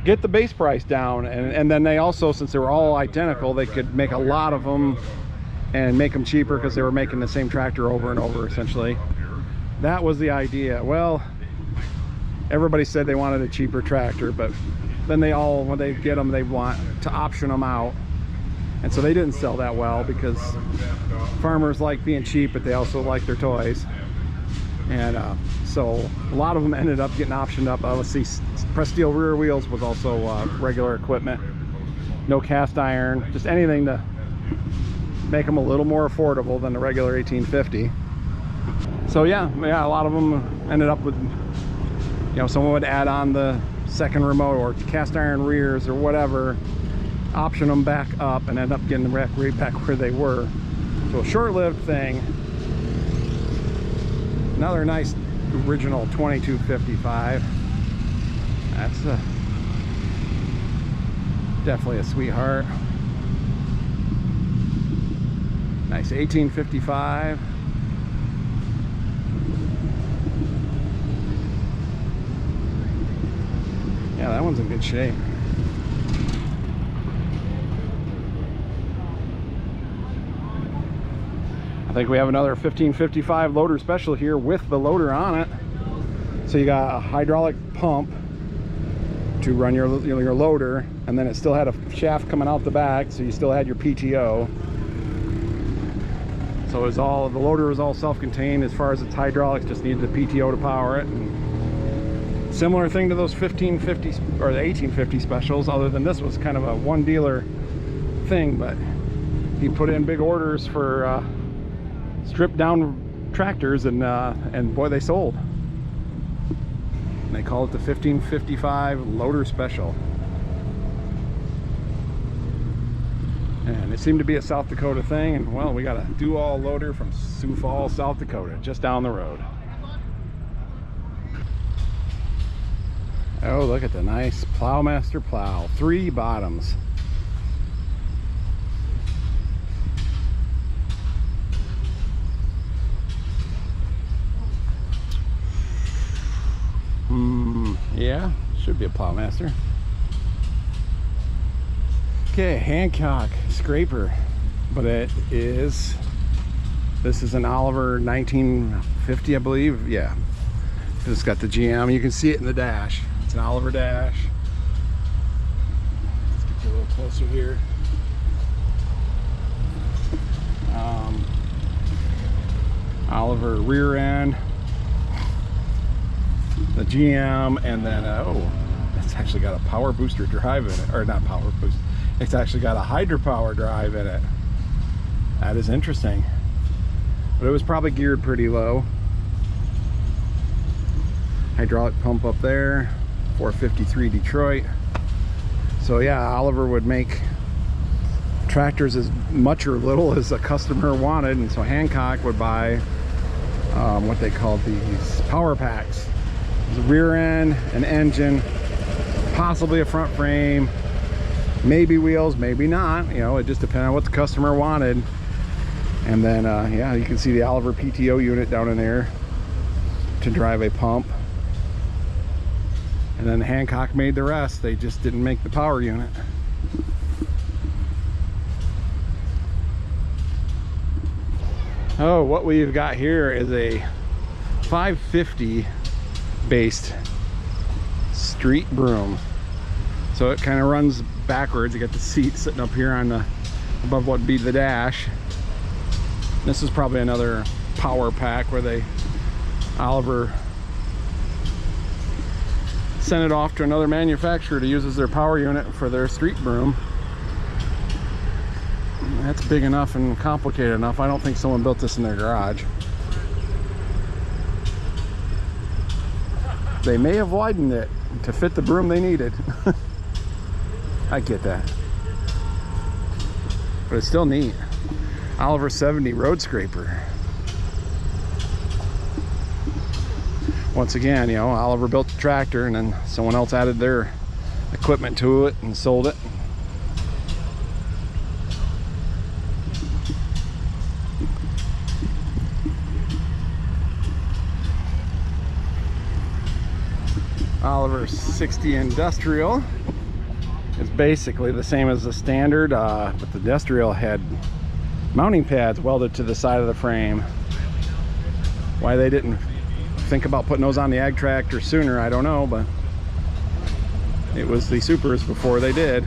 get the base price down. And then they also, since they were all identical, they could make a lot of them and make them cheaper because they were making the same tractor over and over essentially. That was the idea. Well, everybody said they wanted a cheaper tractor, but then they all, when they get them, they want to option them out. And so they didn't sell that well because farmers like being cheap, but they also like their toys. And so a lot of them ended up getting optioned up. Let's see, press steel rear wheels was also regular equipment. No cast iron, just anything to make them a little more affordable than the regular 1850. So yeah, a lot of them ended up with, you know, someone would add on the second remote or cast iron rears or whatever, option them back up, and end up getting them right back where they were. So a short-lived thing. Another nice original 2255. That's definitely a sweetheart. Nice 1855. Yeah, that one's in good shape. I think we have another 1555 loader special here with the loader on it. So you got a hydraulic pump to run your loader, and then it still had a shaft coming out the back, so you still had your PTO. So it was all, the loader was all self-contained as far as its hydraulics, just needed the PTO to power it. And similar thing to those 1550 or the 1850 specials, other than this was kind of a one dealer thing, but he put in big orders for stripped down tractors, and boy, they sold. And they call it the 1555 loader special. And it seemed to be a South Dakota thing, and well, we got a dual loader from Sioux Falls, South Dakota, just down the road. Oh, look at the nice Plowmaster plow, 3 bottoms. Yeah, should be a Plowmaster. Okay, Hancock scraper, but this is an Oliver 1950, I believe. Yeah, it's got the GM. You can see it in the dash. It's an Oliver dash. Let's get you a little closer here. Oliver rear end, the GM, and then oh, it's actually got a power booster drive in it, or not power boost. It's actually got a Hydra-Power drive in it. That is interesting, but it was probably geared pretty low. Hydraulic pump up there, 453 Detroit. So yeah, Oliver would make tractors as much or little as a customer wanted, and so Hancock would buy what they called these power packs. The rear end, an engine, possibly a front frame, maybe wheels, maybe not, you know, it just depended on what the customer wanted. And then yeah, you can see the Oliver PTO unit down in there to drive a pump. And then Hancock made the rest. They just didn't make the power unit. Oh, what we've got here is a 550 based street broom. So it kind of runs backwards. You got the seat sitting up here on the above what would be the dash. This is probably another power pack where Oliver sent it off to another manufacturer to use as their power unit for their street broom. That's big enough and complicated enough. I don't think someone built this in their garage. They may have widened it to fit the broom they needed. I get that, but it's still neat. Oliver 70 road scraper. Once again, you know, Oliver built the tractor and then someone else added their equipment to it and sold it. Oliver 60 Industrial is basically the same as the standard, but the Industrial had mounting pads welded to the side of the frame. Why they didn't think about putting those on the ag tractor sooner, I don't know, but it was the Supers before they did.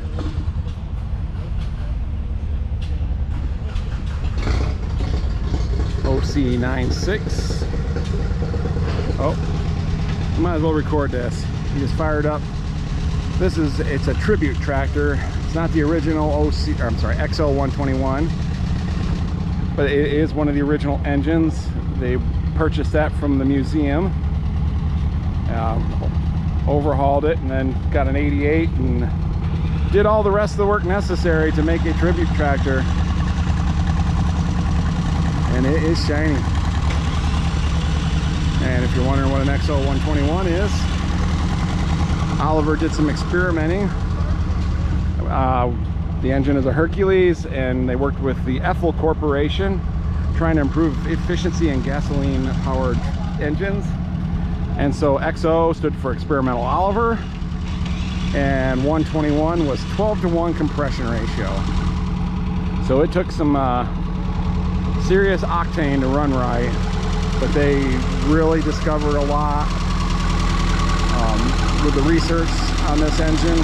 OC96. Oh, might as well record this. He just fired up. It's a tribute tractor. It's not the original XL121, but it is one of the original engines. They purchased that from the museum, overhauled it, and then got an 88 and did all the rest of the work necessary to make a tribute tractor. And it is shiny. And if you're wondering what an XL121 is, Oliver did some experimenting. The engine is a Hercules, and they worked with the Ethel Corporation trying to improve efficiency in gasoline powered engines. And so XO stood for Experimental Oliver, and 121 was 12-to-1 compression ratio. So it took some serious octane to run right, but they really discovered a lot with the research on this engine,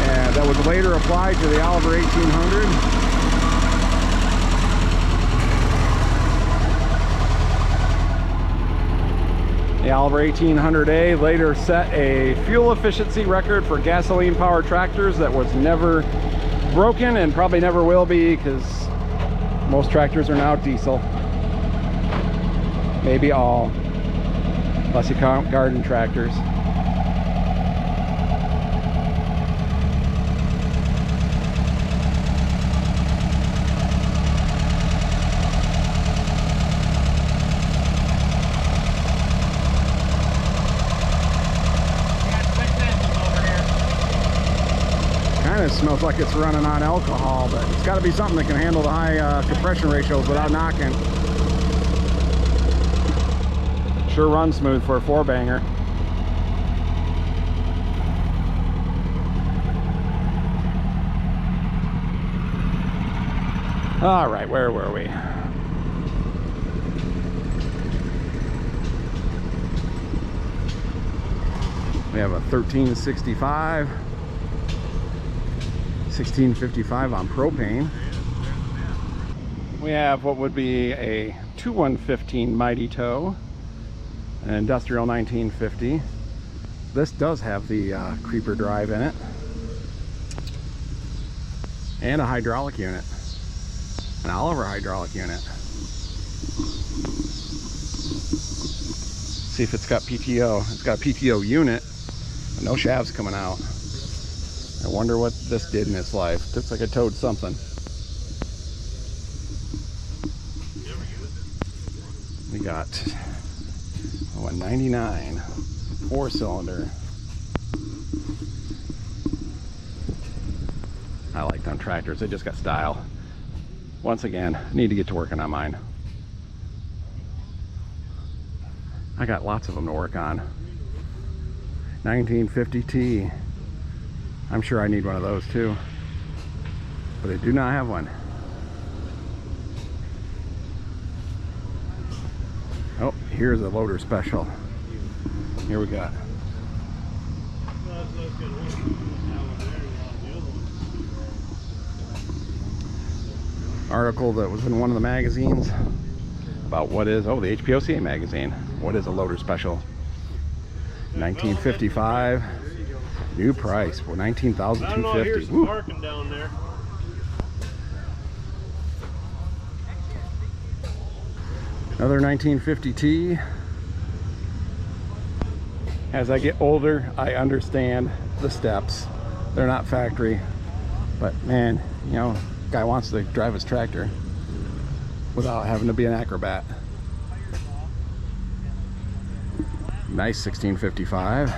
and that was later applied to the Oliver 1800. The Oliver 1800A later set a fuel efficiency record for gasoline powered tractors that was never broken and probably never will be, because most tractors are now diesel. Maybe all, unless you count garden tractors. It smells like it's running on alcohol, but it's got to be something that can handle the high compression ratios without knocking. Sure runs smooth for a 4-banger. All right, where were we? We have a 1365. 1655 on propane. We have what would be a 2115 Mighty Tow, an industrial 1950. This does have the creeper drive in it, and a hydraulic unit, an Oliver hydraulic unit. See if it's got PTO. It's got a PTO unit, but no shafts coming out. I wonder what this did in its life. Looks like it towed something. We got a 99 4-cylinder. I like them tractors. They just got style. Once again, need to get to working on mine. I got lots of them to work on. 1950T. I'm sure I need one of those too, but I do not have one. Oh, here's a loader special. Here we got. Article that was in one of the magazines about what is, oh, the HPOCA magazine. What is a loader special? 1955. New price for $19,250. Here's some parking down there. Another 1950T. As I get older, I understand the steps. They're not factory, but man, you know, guy wants to drive his tractor without having to be an acrobat. Nice 1655.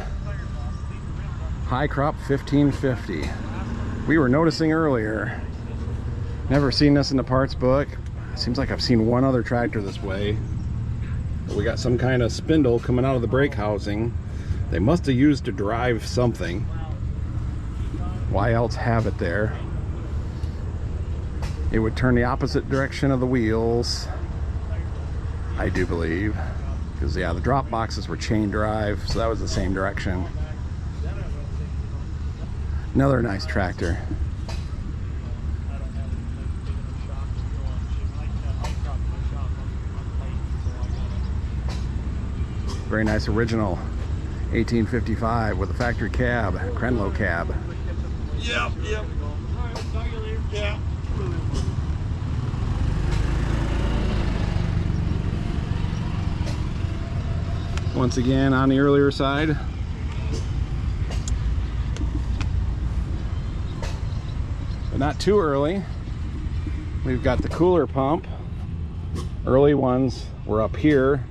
High crop 1550. We were noticing earlier, never seen this in the parts book. Seems like I've seen one other tractor this way. We got some kind of spindle coming out of the brake housing. They must have used to drive something. Why else have it there? It would turn the opposite direction of the wheels, I do believe. Because, yeah, the drop boxes were chain drive, so that was the same direction. Another nice tractor. Very nice original 1855 with a factory cab, Crenlo cab. Yep. Yeah. Once again on the earlier side. But not too early. We've got the cooler pump. Early ones were up here.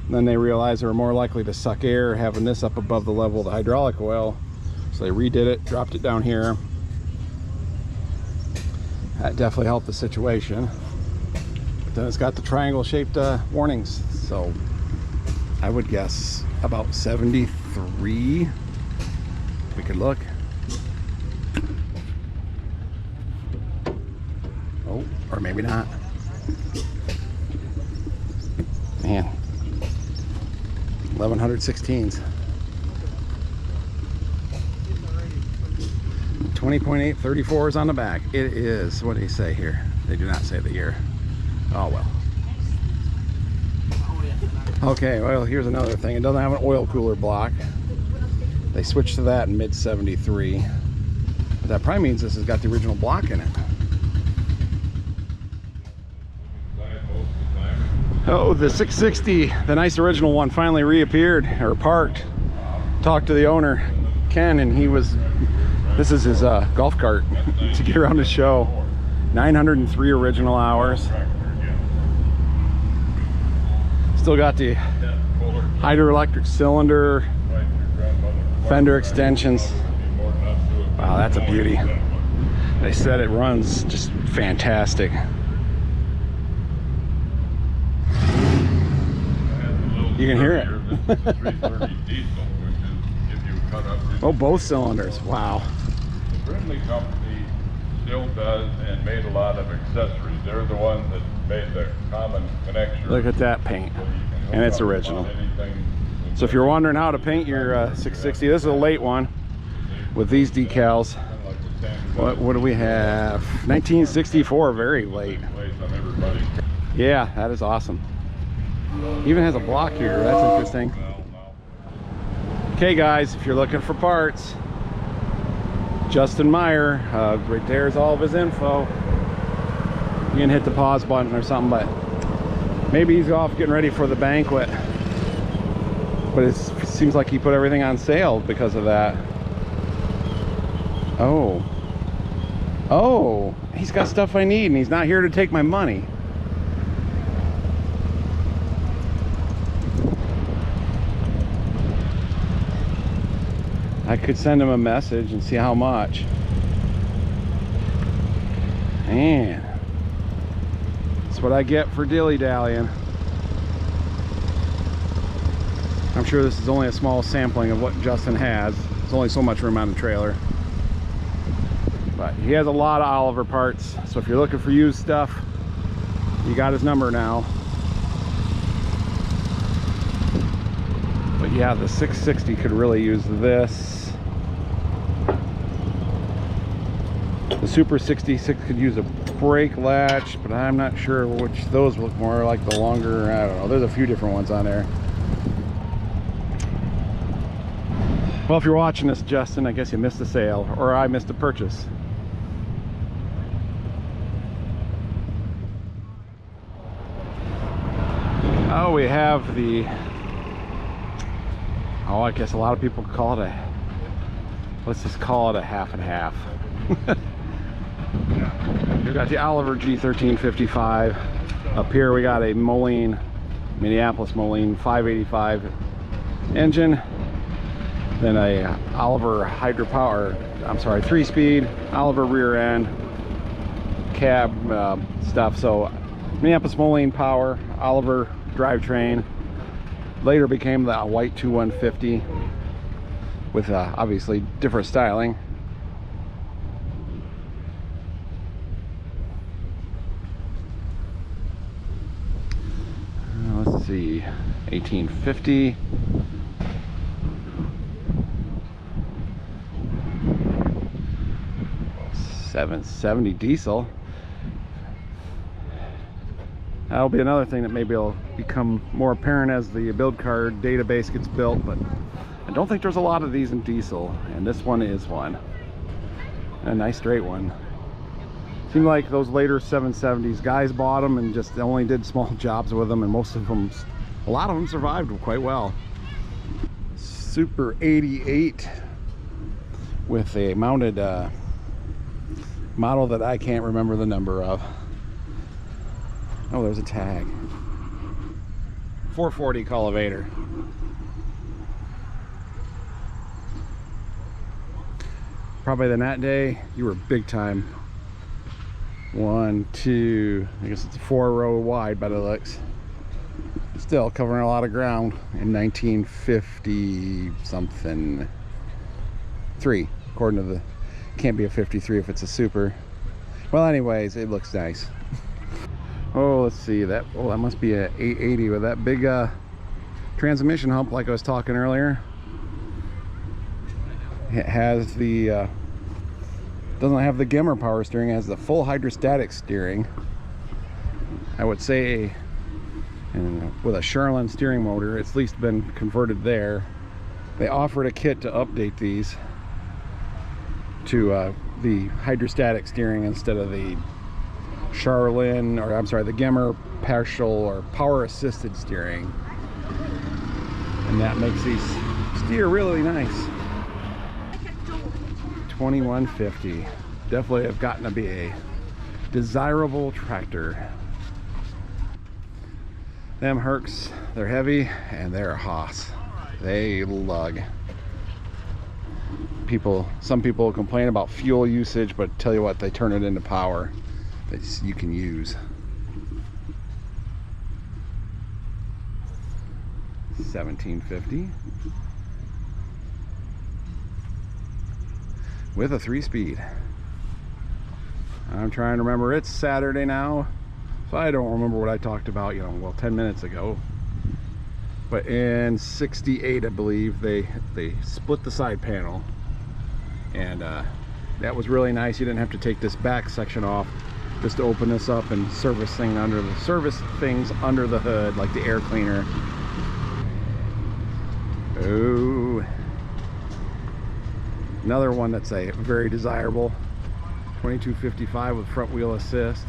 Then they realized they were more likely to suck air having this up above the level of the hydraulic oil. So they redid it, dropped it down here. That definitely helped the situation. But then it's got the triangle shaped warnings. So I would guess about 73. We could look. Oh, or maybe not. Man, 1116s. 20.8, 34s on the back. It is, what do they say here? They do not say the year. Oh well. Okay, well, here's another thing. It doesn't have an oil cooler block. They switched to that in mid 73. But that probably means this has got the original block in it. Oh, the 660, the nice original one, finally reappeared or parked. Talked to the owner, Ken, and this is his golf cart to get around the show. 903 original hours. Still got the hydroelectric cylinder, fender extensions. Wow, that's a beauty. They said it runs just fantastic. You can hear it. Oh, both cylinders. Wow. The Grille company still does and made a lot of accessories. They're the ones that made the common connector. Look at that paint. And it's original. So if you're wondering how to paint your 660, this is a late one with these decals. What do we have? 1964, very late. Yeah, that is awesome. Even has a block here. That's interesting. Okay, guys, if you're looking for parts, Justin Meyer, right there's all of his info. You can hit the pause button or something, but maybe he's off getting ready for the banquet. But it seems like he put everything on sale because of that. Oh, he's got stuff I need and he's not here to take my money. I could send him a message and see how much. Man, that's what I get for dilly-dallying. I'm sure this is only a small sampling of what Justin has. There's only so much room on the trailer. But he has a lot of Oliver parts, so if you're looking for used stuff, you got his number now. But yeah, the 660 could really use this. The Super 66 could use a brake latch, but I'm not sure which. Those look more like the longer, I don't know. There's a few different ones on there. Well, if you're watching this, Justin, I guess you missed the sale, or I missed a purchase. Oh, we have the, oh, I guess a lot of people call it let's just call it a half and half. We've got the Oliver G1355. Up here we got a Moline, Minneapolis Moline 585 engine. Then a Oliver Hydra-Power, I'm sorry, 3-speed, Oliver rear end, cab stuff. So Minneapolis Moline power, Oliver drivetrain, Later became the white 2150 with obviously different styling. Let's see, 1850. $770 diesel. That'll be another thing that maybe will become more apparent as the build card database gets built, but I don't think there's a lot of these in diesel, and this one is one. A nice straight one. Seemed like those later 770s, guys bought them and just only did small jobs with them, and most of them, a lot of them survived quite well. Super 88 with a mounted model that I can't remember the number of. Oh, there's a tag. 440 cultivator. Probably than that day, you were big time. 1, 2, I guess it's a 4-row wide by the looks. Still covering a lot of ground in 1950 something. 3, according to the, can't be a 53 if it's a super. Well, anyways, it looks nice. Oh, let's see, that, oh, that must be a 880 with that big transmission hump like I was talking earlier. It has the doesn't have the Gimmer power steering, it has the full hydrostatic steering. I would say, and with a Charlin steering motor, it's at least been converted there. They offered a kit to update these to the hydrostatic steering instead of the Charlin, or I'm sorry, the Gimmer partial or power assisted steering, and that makes these steer really nice. 2150, definitely have gotten to be a desirable tractor. Them Hercs, they're heavy and they're a hoss. They lug. Some people complain about fuel usage, but tell you what, they turn it into power that you can use. 1750 with a 3-speed. I'm trying to remember, it's Saturday now, so I don't remember what I talked about, you know, well, 10 minutes ago. But in 68, I believe, they split the side panel, and that was really nice. You didn't have to take this back section off just to open this up and service things under the hood, like the air cleaner. Oh, another one that's a very desirable 2255 with front wheel assist.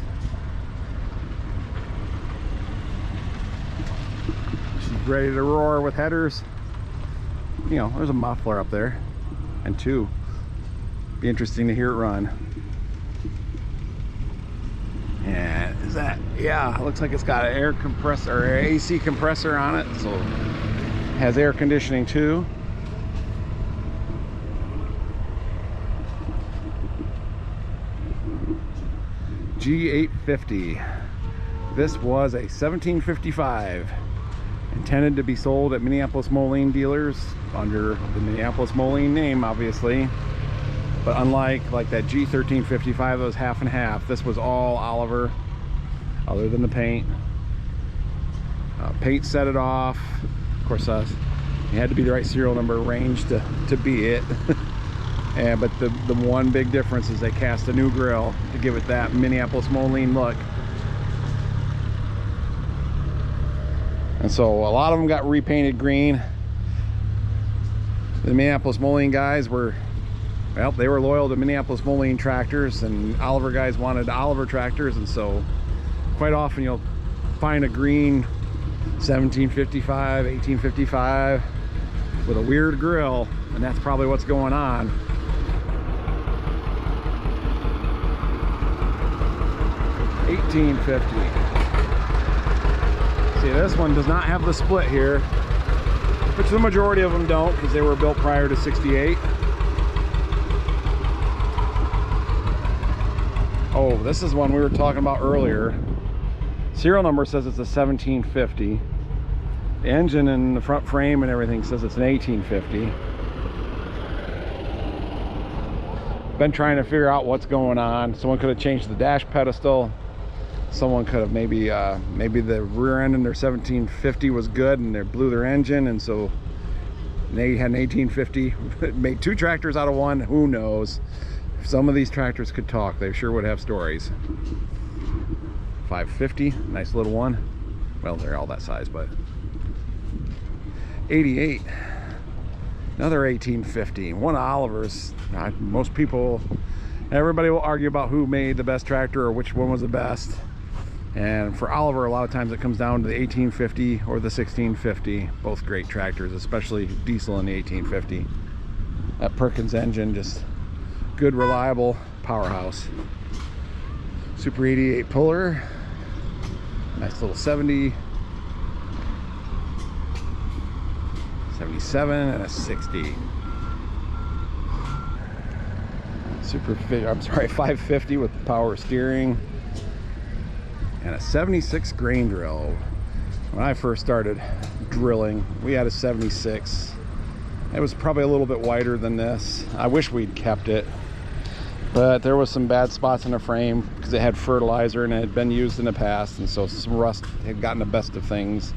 She's ready to roar with headers. You know, there's a muffler up there, and 2. Be interesting to hear it run. And is that, yeah, it looks like it's got an air compressor or AC compressor on it, so it has air conditioning too. G850. This was a 1755, intended to be sold at Minneapolis Moline dealers under the Minneapolis Moline name, obviously. But unlike that G1355 that was half and half, this was all Oliver, other than the paint. Paint set it off. Of course, you had to be the right serial number range to be it. But the one big difference is they cast a new grille to give it that Minneapolis Moline look. And so a lot of them got repainted green. The Minneapolis Moline guys were, well, they were loyal to Minneapolis Moline tractors, and Oliver guys wanted Oliver tractors, and so quite often you'll find a green 1755, 1855 with a weird grill, and that's probably what's going on. $18.50. See, this one does not have the split here, which the majority of them don't, because they were built prior to 68. Oh, this is one we were talking about earlier. Serial number says it's a 1750. The engine and the front frame and everything says it's an 1850. Been trying to figure out what's going on. Someone could have changed the dash pedestal. Someone could have maybe the rear end in their 1750 was good and they blew their engine, and so they had an 1850. Made two tractors out of one. Who knows? If some of these tractors could talk, they sure would have stories. 550, nice little one. Well, they're all that size, but 88, another 1850. One of Oliver's. Most people, everybody will argue about who made the best tractor or which one was the best. And for Oliver, a lot of times it comes down to the 1850 or the 1650. Both great tractors, especially diesel in the 1850. That Perkins engine, just good, reliable powerhouse. Super 88 puller. Nice little 70. 77 and a 60. I'm sorry, 550 with the power steering. And a 76 grain drill. When I first started drilling, we had a 76. It was probably a little bit wider than this. I wish we'd kept it, but there was some bad spots in the frame because it had fertilizer and it had been used in the past, and so some rust had gotten the best of things.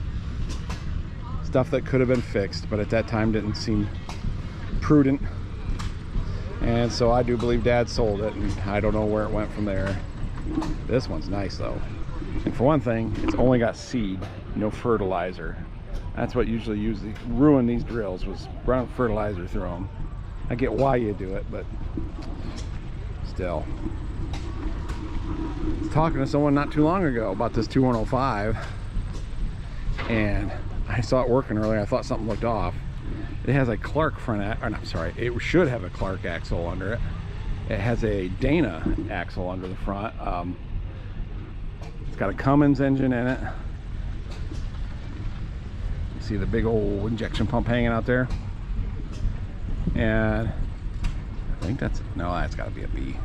Stuff that could have been fixed, but at that time didn't seem prudent. And so I do believe Dad sold it, and I don't know where it went from there. This one's nice though. And for one thing, it's only got seed, no fertilizer. That's what usually ruined these drills, was run fertilizer through them. I get why you do it, but still. I was talking to someone not too long ago about this 2105, and I saw it working earlier. I thought something looked off. It has a Clark front, or I'm sorry, it should have a Clark axle under it. It has a Dana axle under the front. It's got a Cummins engine in it. You see the big old injection pump hanging out there. And I think that's got to be a B.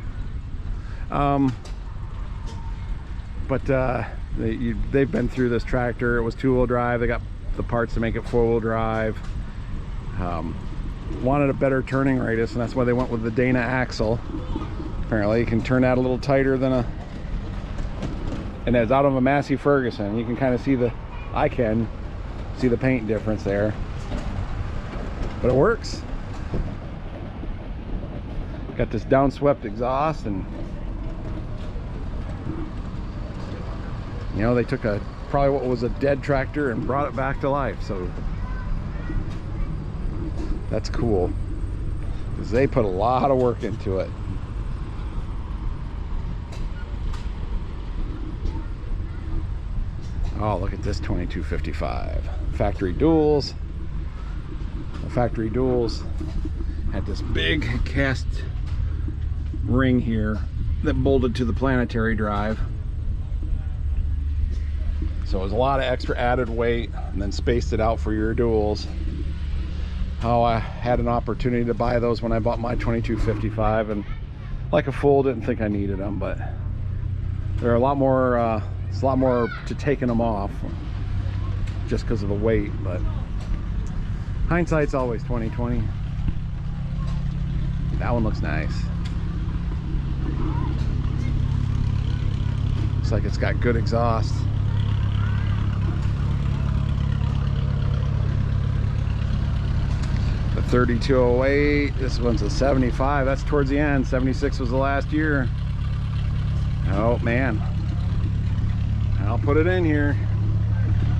They've been through this tractor. It was two-wheel drive. They got the parts to make it four-wheel drive. Wanted a better turning radius, and that's why they went with the Dana axle. Apparently you can turn that a little tighter than and it's out of a Massey Ferguson. You can kind of see I can see the paint difference there, but it works. Got this downswept exhaust, and you know, they took probably what was a dead tractor and brought it back to life, so that's cool, because they put a lot of work into it. Oh, look at this 2255. Factory duals. The factory duals had this big cast ring here that bolted to the planetary drive. So it was a lot of extra added weight, and then spaced it out for your duals. Oh, I had an opportunity to buy those when I bought my 2255, and like a fool, didn't think I needed them, but they're a lot more, it's a lot more to taking them off just because of the weight, but hindsight's always 20/20. That one looks nice. Looks like it's got good exhaust. The 3208, this one's a 75. That's towards the end. 76 was the last year. Oh man, I'll put it in here.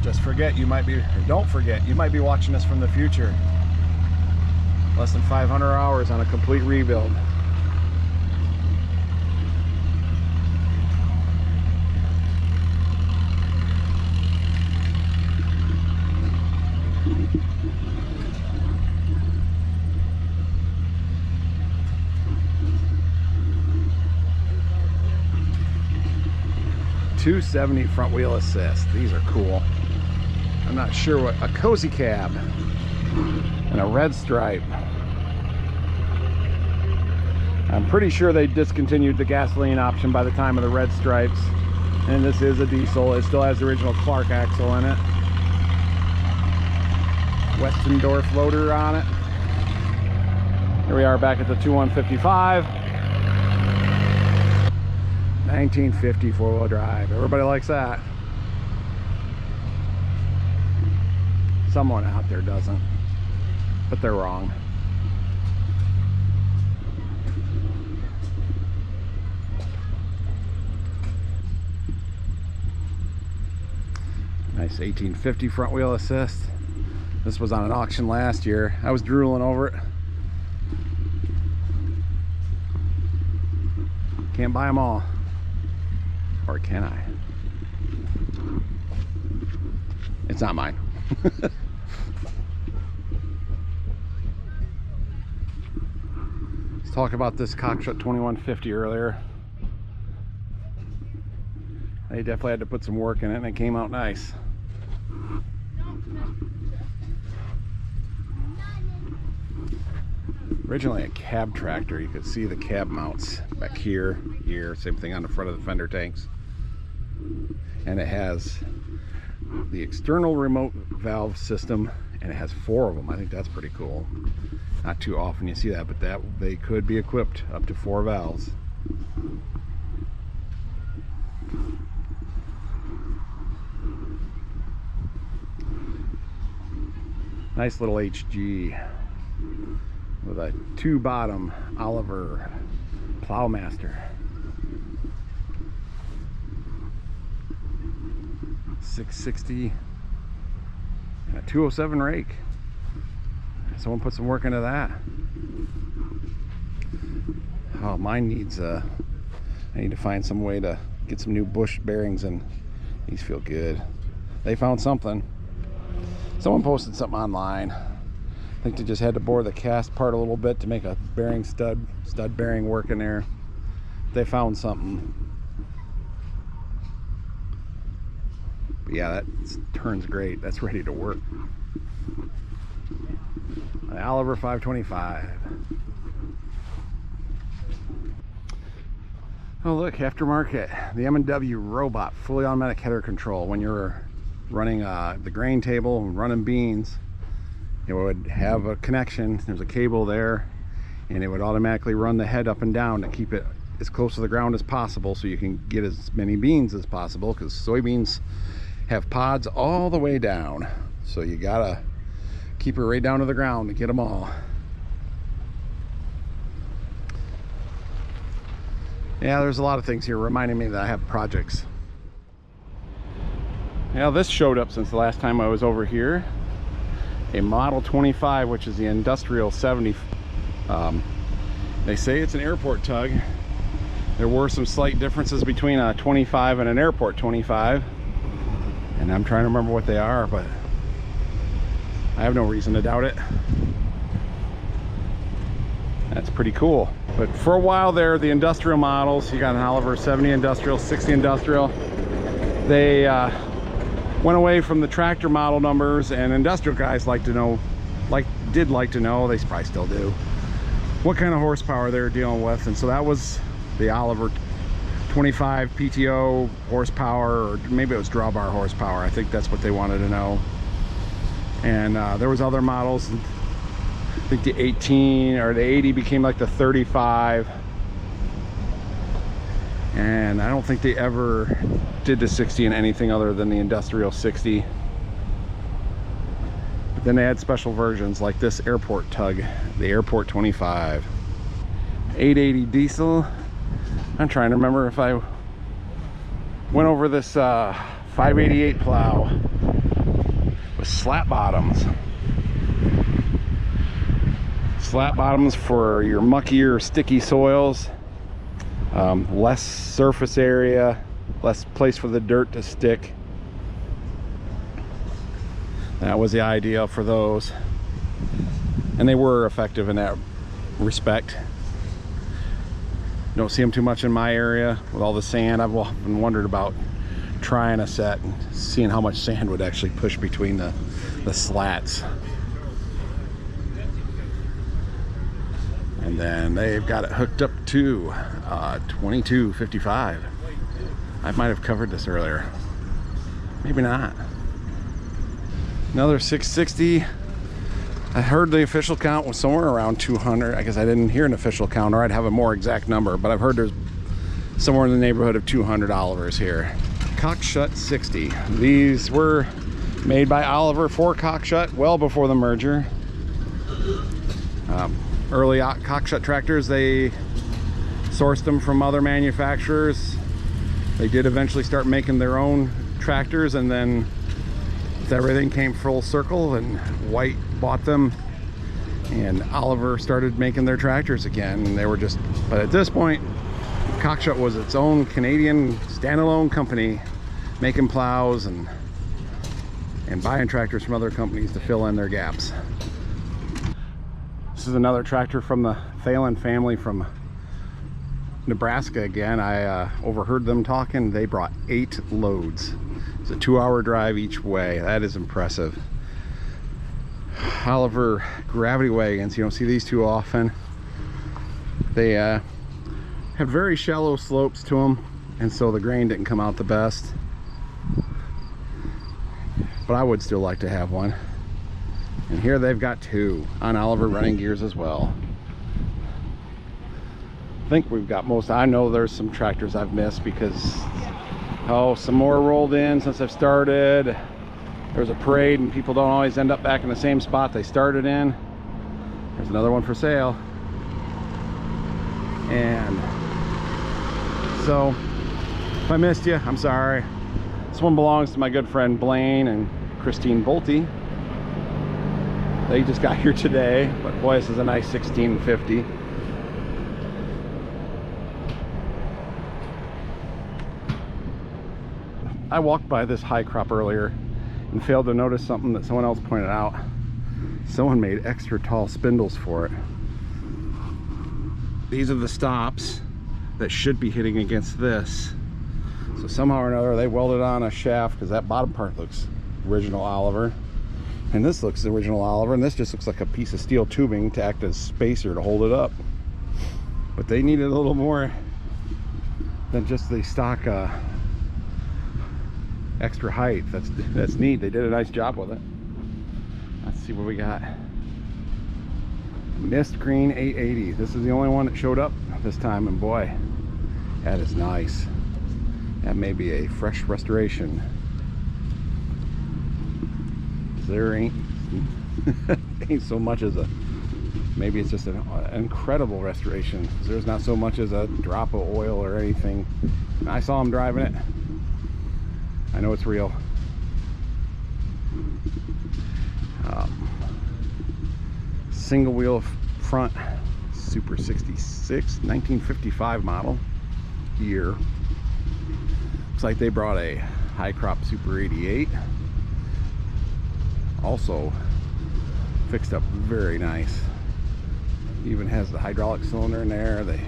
Just forget, you might be, or don't forget, you might be watching this from the future. Less than 500 hours on a complete rebuild. .270 front wheel assist. These are cool. I'm not sure what, a cozy cab and a red stripe. I'm pretty sure they discontinued the gasoline option by the time of the red stripes. And this is a diesel. It still has the original Clark axle in it. Westendorf loader on it. Here we are back at the 2155. 1950 four-wheel drive. Everybody likes that. Someone out there doesn't, but they're wrong. Nice 1850 front wheel assist. This was on an auction last year. I was drooling over it. Can't buy them all. Or can I? It's not mine. Let's talk about this Cockshut 2150 earlier. They definitely had to put some work in it and it came out nice. Originally a cab tractor, you could see the cab mounts back here, same thing on the front of the fender tanks. And it has the external remote valve system, and it has 4 of them. I think that's pretty cool. Not too often you see that, but they could be equipped up to 4 valves. Nice little HG with a 2-bottom Oliver Plowmaster. 660 and a 207 rake. Someone put some work into that. Oh, mine needs I need to find some way to get some new bush bearings in. These feel good. They found something. Someone posted something online. I think they just had to bore the cast part a little bit to make a bearing stud bearing work in there. They found something. But yeah, that turns great. That's ready to work. An Oliver 525. Oh look, aftermarket. The M&W robot, fully automatic header control. When you're running the grain table and running beans, it would have a connection. There's a cable there, and it would automatically run the head up and down to keep it as close to the ground as possible so you can get as many beans as possible, because soybeans have pods all the way down, so you gotta keep it right down to the ground to get them all. Yeah, there's a lot of things here reminding me that I have projects. Now this showed up since the last time I was over here. A Model 25, which is the Industrial 70. They say it's an airport tug. There were some slight differences between a 25 and an airport 25, and I'm trying to remember what they are, but I have no reason to doubt it. That's pretty cool. But for a while there, the industrial models, you got an Oliver 70 industrial, 60 industrial, they went away from the tractor model numbers, and industrial guys did like to know, they probably still do, what kind of horsepower they were dealing with. And so that was the Oliver 25 PTO horsepower, or maybe it was drawbar horsepower. I think that's what they wanted to know. And there was other models. I think the 18 or the 80 became like the 35. And I don't think they ever did the 60 in anything other than the industrial 60. But then they had special versions like this airport tug, the Airport 25. 880 diesel. I'm trying to remember if I went over this 588 plow with slat bottoms. Slat bottoms for your muckier, sticky soils. Less surface area, less place for the dirt to stick. That was the idea for those, and they were effective in that respect. Don't see them too much in my area with all the sand. I've often wondered about trying a set and seeing how much sand would actually push between the slats. And then they've got it hooked up to 2255. I might have covered this earlier, maybe not. Another 660 I heard the official count was somewhere around 200. I guess I didn't hear an official count, or I'd have a more exact number, but I've heard there's somewhere in the neighborhood of 200 Olivers here. Cockshut 60. These were made by Oliver for Cockshut well before the merger. Early Cockshut tractors, they sourced them from other manufacturers. They did eventually start making their own tractors, and then everything came full circle and White bought them and Oliver started making their tractors again. And they were just, but at this point Cockshut was its own Canadian standalone company, making plows and buying tractors from other companies to fill in their gaps. This is another tractor from the Phelan family from Nebraska again. I overheard them talking. They brought 8 loads. It's a 2-hour drive each way. That is impressive. Oliver gravity wagons, you don't see these too often. They have very shallow slopes to them, and so the grain didn't come out the best. But I would still like to have one. And here they've got 2 on Oliver running gears as well. I think we've got most. I know there's some tractors I've missed because, oh, some more rolled in since I've started. There was a parade and people don't always end up back in the same spot they started in. There's another one for sale. And so if I missed you, I'm sorry. This one belongs to my good friend Blaine and Christine Bolte. They just got here today, but boy, this is a nice 1650. I walked by this high crop earlier and failed to notice something that someone else pointed out. Someone made extra tall spindles for it. These are the stops that should be hitting against this. So somehow or another they welded on a shaft, because that bottom part looks original Oliver. And this looks original Oliver, and this just looks like a piece of steel tubing to act as spacer to hold it up. But they needed a little more than just the stock extra height. That's neat. They did a nice job with it. Let's see what we got. Mist Green 880. This is the only one that showed up this time, and boy, that is nice. That may be a fresh restoration. There ain't so much as a, maybe it's just an incredible restoration. There's not so much as a drop of oil or anything. I saw him driving it. I know it's real. Single wheel front, Super 66, 1955 model year. Looks like they brought a high crop Super 88. Also fixed up very nice. Even has the hydraulic cylinder in there. They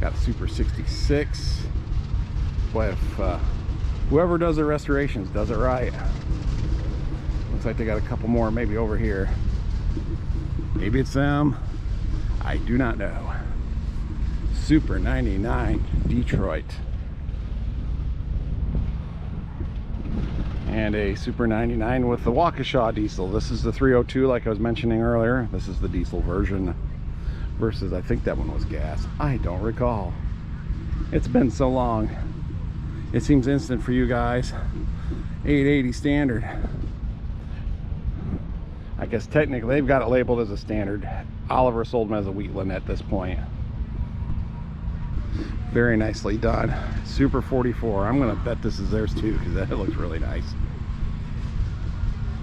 got a Super 66. Boy, if whoever does the restorations does it right. Looks like they got a couple more maybe over here. Maybe it's them. I do not know. Super 99 Detroit. And a Super 99 with the Waukesha diesel. This is the 302 like I was mentioning earlier. This is the diesel version versus, I think that one was gas. I don't recall. It's been so long. It seems instant for you guys. 880 standard. I guess technically they've got it labeled as a standard. Oliver sold them as a Wheatland at this point. Very nicely done. Super 44. I'm gonna bet this is theirs too, because that looks really nice.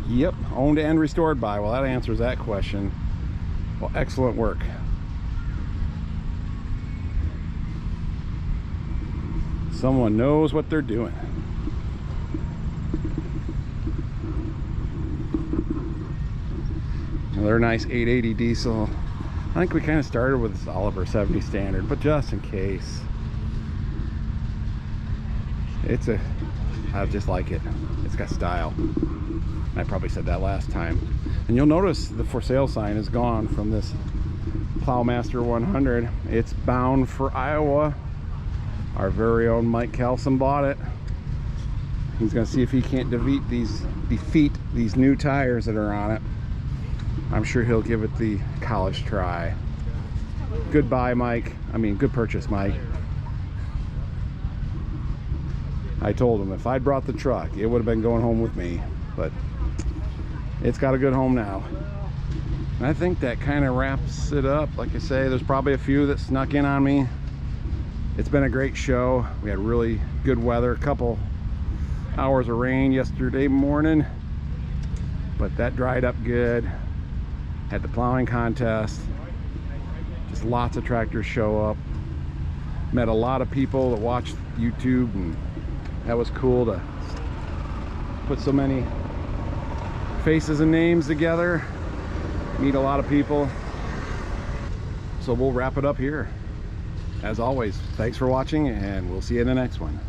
Yep, owned and restored by. Well, that answers that question. Well, excellent work. Someone knows what they're doing. Another nice 880 diesel. I think we kind of started with this Oliver 70 standard, but just in case. I just like it. It's got style. I probably said that last time. And you'll notice the for sale sign is gone from this Plowmaster 100. It's bound for Iowa. Our very own Mike Kelson bought it. He's gonna see if he can't defeat these new tires that are on it. I'm sure he'll give it the college try. Goodbye, Mike. I mean, good purchase, Mike. I told him if I'd brought the truck, it would have been going home with me, but it's got a good home now. And I think that kind of wraps it up. Like I say, there's probably a few that snuck in on me. It's been a great show. We had really good weather, a couple hours of rain yesterday morning, but that dried up good. Had the plowing contest, just lots of tractors show up. Met a lot of people that watched YouTube, and that was cool to put so many faces and names together, meet a lot of people. So we'll wrap it up here. As always, thanks for watching, and we'll see you in the next one.